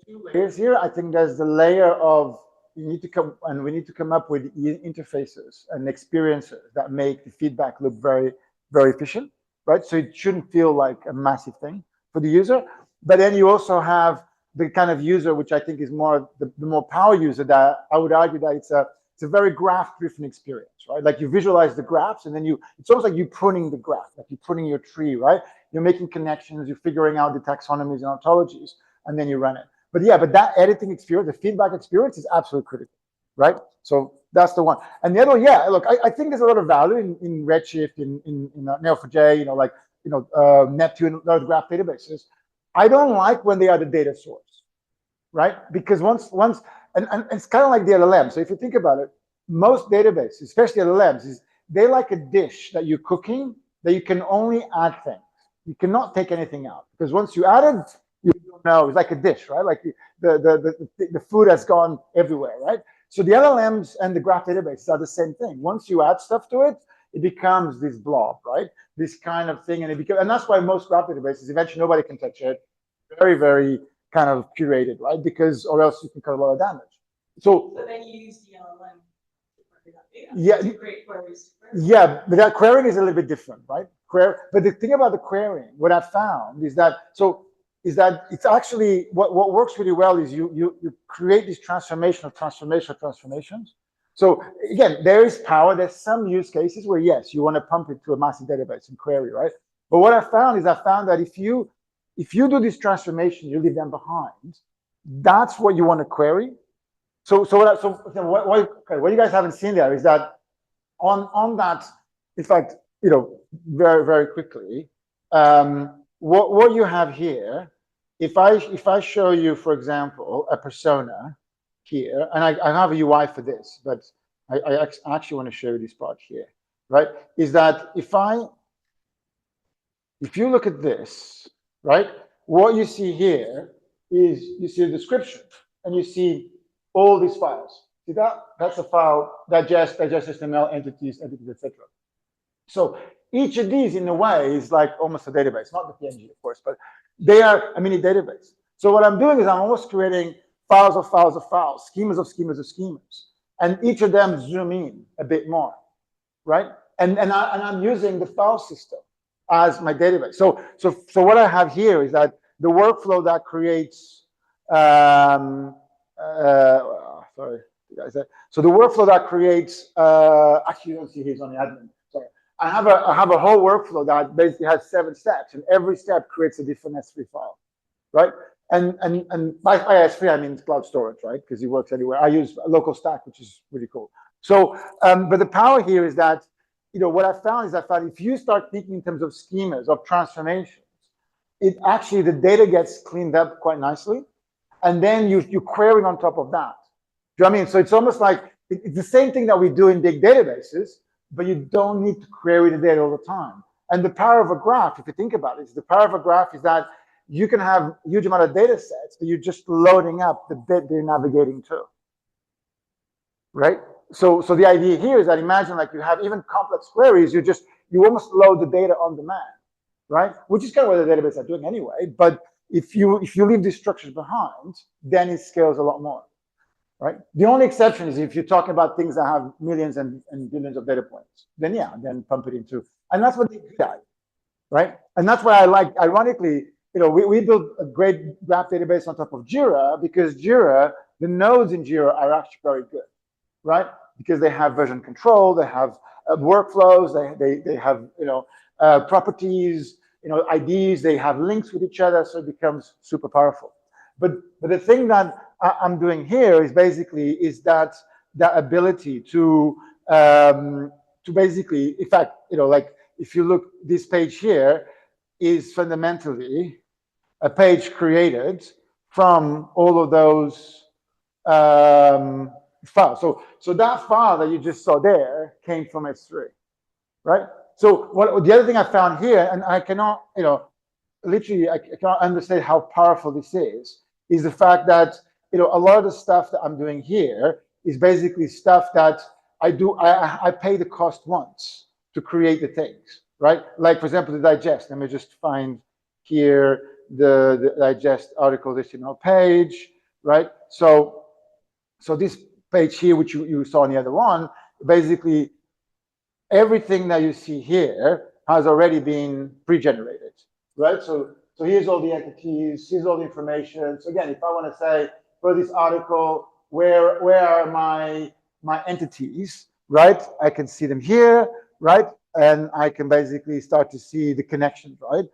[SPEAKER 1] 2 layers here. I think there's the layer of we need to come up with interfaces and experiences that make the feedback loop very very efficient, right? So it shouldn't feel like a massive thing for the user. But then you also have the kind of user, which I think is more the more power user, that I would argue that it's a very graph-driven experience, right? Like you visualize the graphs, and then it's almost like you're pruning the graph, like you're pruning your tree, right? You're making connections, you're figuring out the taxonomies and ontologies, and then you run it. But yeah, but that editing experience, the feedback experience, is absolutely critical, right? So that's the one. And the other, yeah, look, I think there's a lot of value in Redshift, in Neo4j, Neptune, those graph databases. I don't like when they are the data source, right? Because once and it's kind of like the LLM. So if you think about it, most databases, especially LLMs, they're like a dish that you're cooking that you can only add things. You cannot take anything out, because once you add it, you don't know. It's like a dish, right? Like the food has gone everywhere, right? So the LLMs and the graph databases are the same thing. Once you add stuff to it, it becomes this blob, right? This kind of thing, and that's why most graph databases, eventually nobody can touch it. Very, very kind of curated, right? Because, or else you can cause a lot of damage. So
[SPEAKER 3] then you use the LLM to query that data.
[SPEAKER 1] Yeah,
[SPEAKER 3] to create queries.
[SPEAKER 1] Yeah, but that querying is a little bit different, right? But the thing about the querying, what I found is that it's actually what works really well is you create these transformations. So again, there is power. There's some use cases where yes, you want to pump it to a massive database and query, right? But what I found that if you do this transformation, you leave them behind. That's what you want to query. So what you guys haven't seen there is that on that, in fact, very, very quickly, what you have here, if I show you, for example, a persona here, and I have a UI for this, but I actually want to show you this part here, right? Is that if you look at this, right, what you see here is you see a description, and you see all these files. See that? That's a file, digest HTML, entities, etc. So each of these, in a way, is like almost a database, not the PNG, of course, but they are a mini database. So what I'm doing is I'm almost creating files of files of files, schemas of schemas of schemas, and each of them zoom in a bit more, right? And I'm using the file system as my database. So what I have here is that the workflow that creates, sorry, guys. So the workflow that creates, actually you don't see here's on the admin. Sorry, I have a whole workflow that basically has 7 steps, and every step creates a different S3 file, right? And by S3 I mean cloud storage, right? Because it works anywhere. I use a local stack, which is really cool. So, but the power here is that, what I found is that if you start thinking in terms of schemas, of transformations, it actually, the data gets cleaned up quite nicely, and then you query on top of that. Do you know what I mean? So it's almost like it's the same thing that we do in big databases, but you don't need to query the data all the time. And the power of a graph, if you think about it, the power of a graph is that you can have a huge amount of data sets, but you're just loading up the bit they're navigating to, right? So the idea here is that imagine like you have even complex queries, you almost load the data on demand, right? Which is kind of what the database are doing anyway. But if you leave these structures behind, then it scales a lot more, right? The only exception is if you're talking about things that have millions and billions of data points, then yeah, then pump it into, and that's what they do that, right? And that's why I like, ironically, we built a great graph database on top of Jira, because Jira, the nodes in Jira are actually very good, right? Because they have version control, they have workflows, they have properties, IDs, they have links with each other, so it becomes super powerful. But the thing that I'm doing here is basically that ability to basically, in fact, like if you look, this page here is fundamentally a page created from all of those files. So that file that you just saw there came from S3, right? So the other thing I found here, and I cannot, literally, I cannot understand how powerful this is the fact that, a lot of the stuff that I'm doing here is basically stuff that I pay the cost once to create the things, right? Like, for example, the digest. Let me just find here the digest article HTML page, right? So this page here, which you saw in the other one, basically everything that you see here has already been pre-generated, right? So here's all the entities, here's all the information. So again, if I want to say for this article, where are my entities, right? I can see them here, right? And I can basically start to see the connections, right?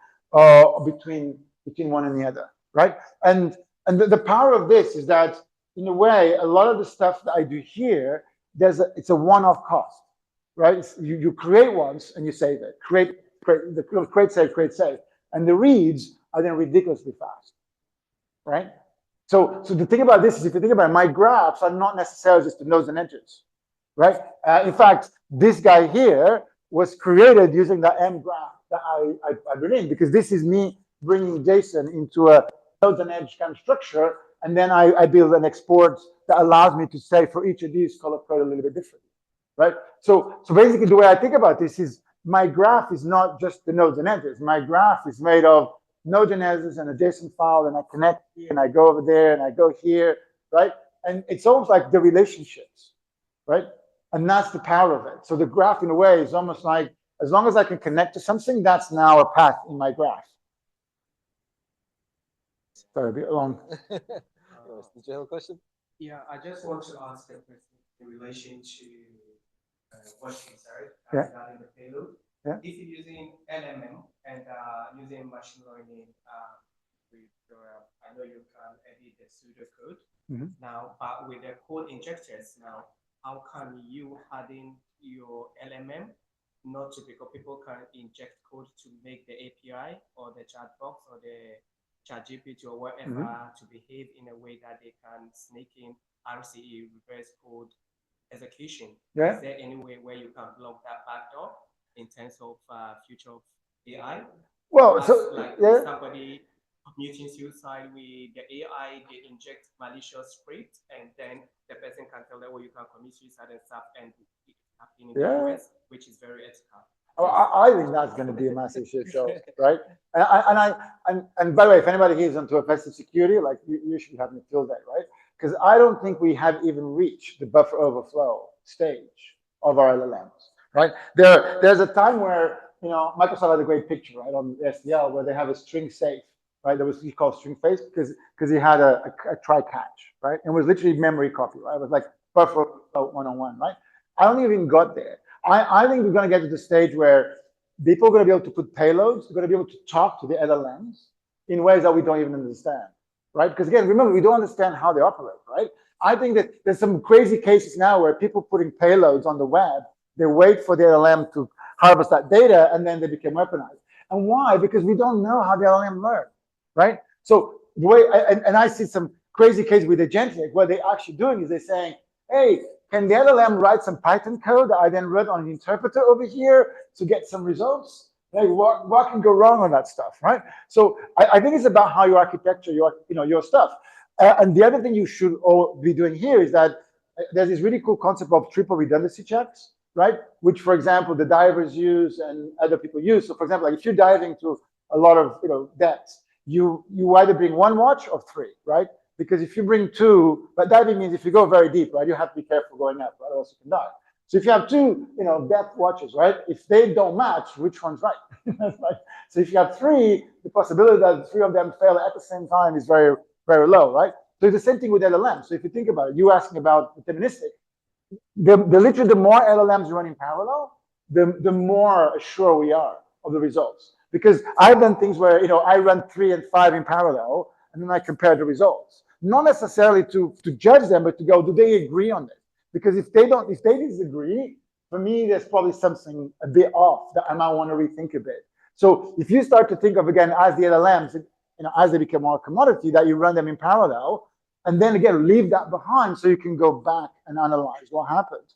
[SPEAKER 1] Between one and the other, right? And the power of this is that, in a way, a lot of the stuff that I do here, it's a one-off cost, right? You create once and you save it. Create, save. And the reads are then ridiculously fast, right? So the thing about this is, if you think about it, my graphs are not necessarily just the nodes and edges, right? In fact, this guy here was created using the M graph that I bring in, because this is me bringing JSON into a nodes and edge kind of structure, and then I build an export that allows me to say for each of these color code a little bit differently, right? So basically, the way I think about this is, my graph is not just the nodes and edges. My graph is made of nodes and edges and a JSON file, and I connect here, and I go over there, and I go here, right? And it's almost like the relationships, right? And that's the power of it. So the graph, in a way, is almost like, as long as I can connect to something, that's now a path in my graph. Sorry, a bit long.
[SPEAKER 4] Did you have a question?
[SPEAKER 5] Yeah, I just want to ask a question in relation to what you said regarding the payload.
[SPEAKER 1] Yeah.
[SPEAKER 5] If you're using LLM and using machine learning, with your, I know you can edit the pseudocode now, but with the code injectors now, how can you harden your LLM not to, because people can inject code to make the API or the chat box or the ChatGPT or whatever to behave in a way that they can sneak in RCE, reverse code execution.
[SPEAKER 1] Yeah.
[SPEAKER 5] Is there any way where you can block that backdoor in terms of future of AI?
[SPEAKER 1] Well,
[SPEAKER 5] as
[SPEAKER 1] so
[SPEAKER 5] like
[SPEAKER 1] yeah.
[SPEAKER 5] somebody committing suicide with the AI, they inject malicious script, and then the person can tell them, oh, you can commit suicide and stuff, and it's happening in the US, which is very ethical.
[SPEAKER 1] I think that's going to be a massive shit show, right? And by the way, if anybody here is into offensive security, like you should have me feel that, right? Because I don't think we have even reached the buffer overflow stage of our LLMs, right? There's a time where, Microsoft had a great picture, right, on SDL, where they have a string safe, right? That was called string face because he had a try catch, right? And it was literally memory copy, right? It was like buffer overflow 101, right? I don't even got there. I think we're going to get to the stage where people are going to be able to put payloads, they're going to be able to talk to the LLMs in ways that we don't even understand, right? Because again, remember, we don't understand how they operate, right? I think that there's some crazy cases now where people putting payloads on the web, they wait for the LLM to harvest that data, and then they become weaponized. And why? Because we don't know how the LLM learned, right? So the way, and I see some crazy cases with agentic, what they're actually doing is they're saying, hey, can the LLM write some Python code that I then run on an interpreter over here to get some results? Like, what can go wrong on that stuff, right? So I think it's about how you architecture your stuff. And the other thing you should all be doing here is that there's this really cool concept of triple redundancy checks, right? Which, for example, the divers use and other people use. So, for example, like if you're diving to a lot of depths, you either bring one watch or three, right? Because if you bring two, but diving means if you go very deep, right, you have to be careful going up, right, or else you can die. So if you have two, depth watches, right, if they don't match, which one's right? So if you have three, the possibility that three of them fail at the same time is very, very low, right? So it's the same thing with LLM. So if you think about it, you asking about deterministic, literally the more LLMs run in parallel, the more sure we are of the results. Because I've done things where, I run 3 and 5 in parallel, and then I compare the results. Not necessarily to judge them, but to go, do they agree on this? Because if they disagree, for me, there's probably something a bit off that I might want to rethink a bit. So if you start to think of, again, as the LLMs, as they become more commodity, that you run them in parallel, and then again, leave that behind so you can go back and analyze what happened.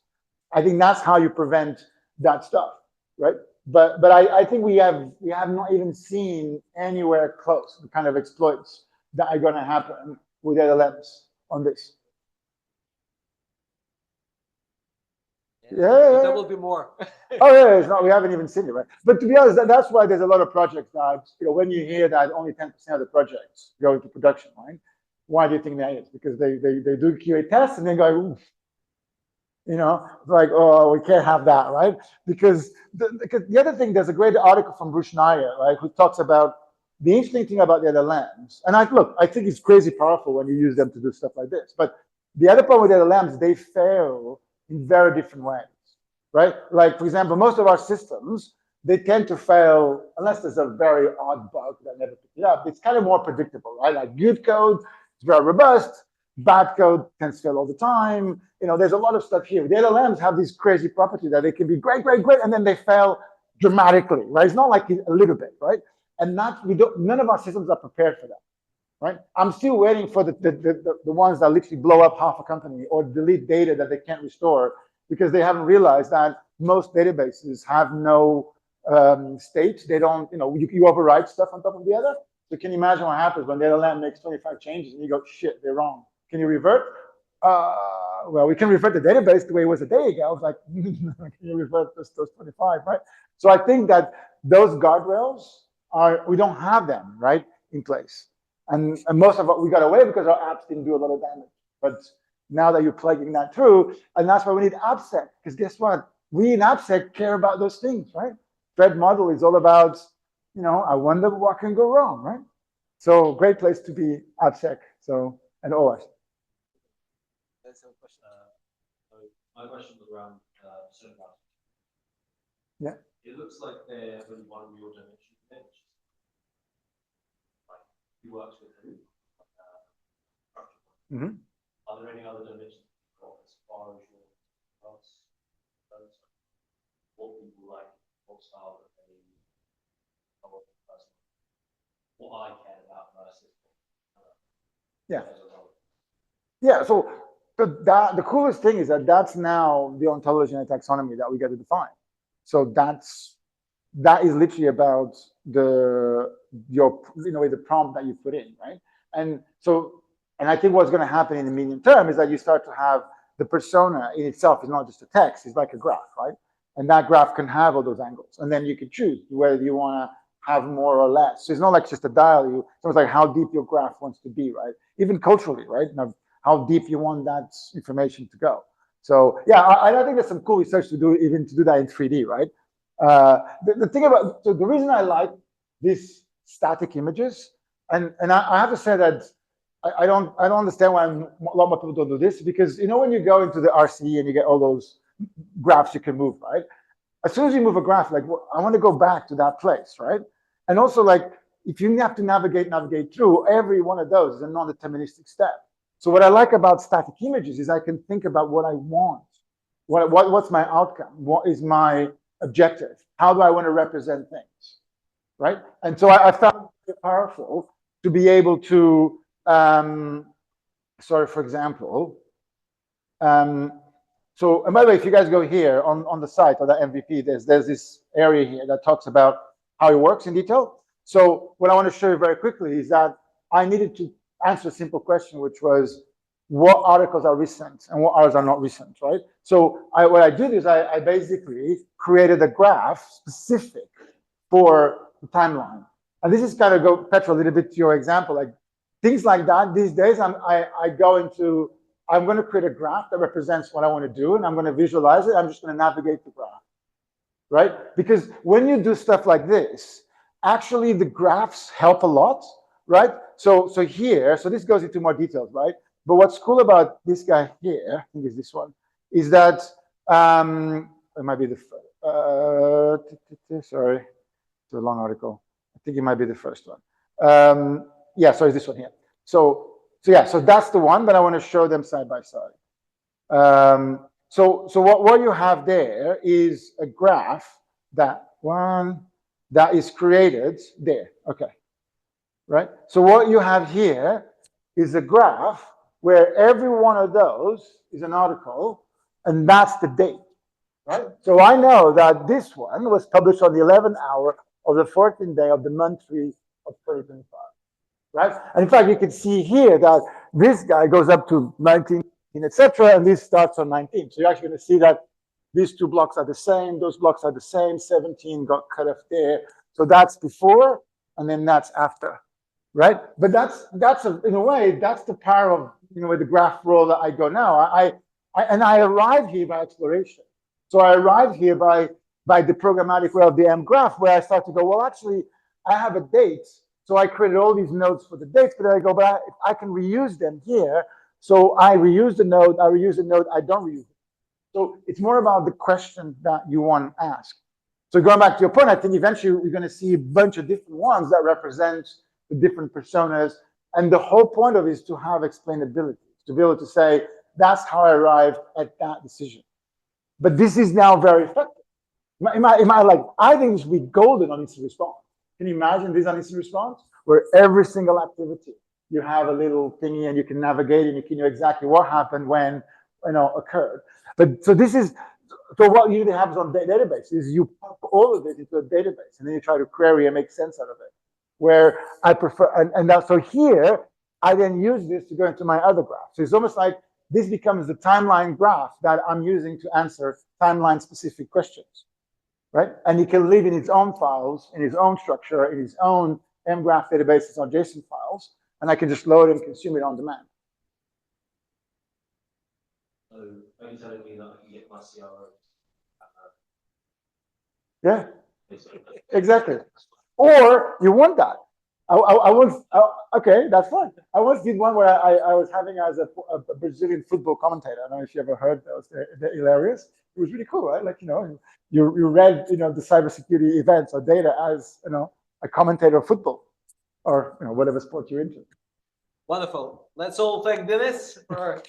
[SPEAKER 1] I think that's how you prevent that stuff, right? But I think we have not even seen anywhere close the kind of exploits that are going to happen with LLMs on this. Yeah.
[SPEAKER 4] There will be more.
[SPEAKER 1] Oh yeah, it's not, we haven't even seen it, right? But to be honest, that's why there's a lot of projects that, when you hear that only 10% of the projects go into production, right? Why do you think that is? Because they do QA tests and then go, oof. You know, like, oh, we can't have that, right? Because the other thing, there's a great article from Bruce Schneier, right, who talks about the interesting thing about the LLMs. And I think it's crazy powerful when you use them to do stuff like this. But the other problem with LLMs, they fail in very different ways, right? Like, for example, most of our systems, they tend to fail unless there's a very odd bug that never picked it up. It's kind of more predictable, right? Like good code, it's very robust. Bad code tends to fail all the time. You know, there's a lot of stuff here. The LLMs have these crazy properties that they can be great, and then they fail dramatically, right? It's not like a little bit, right? And none of our systems are prepared for that, right? I'm still waiting for the ones that literally blow up half a company or delete data that they can't restore because they haven't realized that most databases have no state. They don't, you overwrite stuff on top of the other. So can you imagine what happens when the LLM makes 25 changes and you go, shit, they're wrong. Can you revert? Well, we can revert the database the way it was a day ago. I was like, can you revert those 25, right? So I think that those guardrails we don't have them, right, in place. And most of what we got away because our apps didn't do a lot of damage. But now that you're plugging that through, and that's why we need AppSec, because guess what? We in AppSec care about those things, right? Threat model is all about, I wonder what can go wrong, right? So great place to be AppSec, and OWASP.
[SPEAKER 2] My question was around Semantic.
[SPEAKER 1] Yeah.
[SPEAKER 2] It looks like they're really one real dimension. Like, he works with who? Are there any other dimensions as far as your thoughts? What people like, what style that they what I care about versus
[SPEAKER 1] yeah, so the coolest thing is that that's now the ontology and the taxonomy that we get to define. So that is literally about the prompt that you put in, right? And I think what's going to happen in the medium term is that you start to have the persona in itself is not just a text, it's like a graph, right? And that graph can have all those angles. And then you can choose whether you want to have more or less. So it's not like just a dial. It's like how deep your graph wants to be, right? Even culturally, right? Now, how deep you want that information to go. So yeah, I think there's some cool research to do, even to do that in 3D, right? The thing about, so the reason I like these static images, and I have to say that I don't understand why a lot more people don't do this, because when you go into the RCE and you get all those graphs you can move, right? As soon as you move a graph, like, well, I want to go back to that place, right? And also, like, if you have to navigate through, every one of those is a non-deterministic step. So what I like about static images is I can think about what I want. What's my outcome? What is my objective? How do I want to represent things, right? And so I found it powerful to be able to, for example, so, and by the way, if you guys go here on the site of the MVP, there's this area here that talks about how it works in detail. So what I want to show you very quickly is that I needed to answer a simple question, which was, what articles are recent and what articles are not recent, right? So what I did is I basically created a graph specific for the timeline. And this is kind of go, Petra, a little bit to your example, like things like that. These days, I'm going to create a graph that represents what I want to do, and I'm going to visualize it. I'm just going to navigate the graph, right? Because when you do stuff like this, actually the graphs help a lot, right? So here, so this goes into more details, right? But what's cool about this guy here, I think it's this one, is that it might be the sorry, it's a long article. I think it might be the first one. Yeah, so it's this one here. So that's the one, but I want to show them side by side. So what you have there is a graph that is created there. Okay, right? So what you have here is a graph where every one of those is an article, and that's the date, right? So I know that this one was published on the 11th hour of the 14th day of the month 3 of 2025. Right? And in fact, you can see here that this guy goes up to 19, etc., and this starts on 19. So you're actually going to see that these two blocks are the same, those blocks are the same, 17 got cut off there. So that's before, and then that's after, right? But that's in a way, that's the power of, the graph role that I go now. And I arrive here by exploration. So I arrive here by the programmatic way of the M graph, where I start to go, well, actually, I have a date. So I created all these nodes for the dates, but then I go, but I can reuse them here. So I reuse the node, I don't reuse it. So it's more about the question that you want to ask. So going back to your point, I think eventually we're going to see a bunch of different ones that represent the different personas. And the whole point of it is to have explainability, to be able to say, that's how I arrived at that decision. But this is now very effective. I think this should be golden on instant response. Can you imagine this on instant response? Where every single activity, you have a little thingy and you can navigate and you can know exactly what happened when, occurred. But so what usually happens on database is you pop all of it into a database and then you try to query and make sense out of it. Where I prefer, so here, I then use this to go into my other graph. So it's almost like this becomes the timeline graph that I'm using to answer timeline-specific questions, right? And it can live in its own files, in its own structure, in its own mgraph databases or JSON files, and I can just load and consume it on demand.
[SPEAKER 2] So, are you telling me that I can get my CRO?
[SPEAKER 1] Yeah, exactly. Or you want that. Okay, that's fine. I once did one where I was having as a Brazilian football commentator. I don't know if you ever heard those. They're hilarious. It was really cool, right? Like, you read, the cybersecurity events or data as, a commentator of football or, whatever sport you're into.
[SPEAKER 2] Wonderful. Let's all thank Dinis for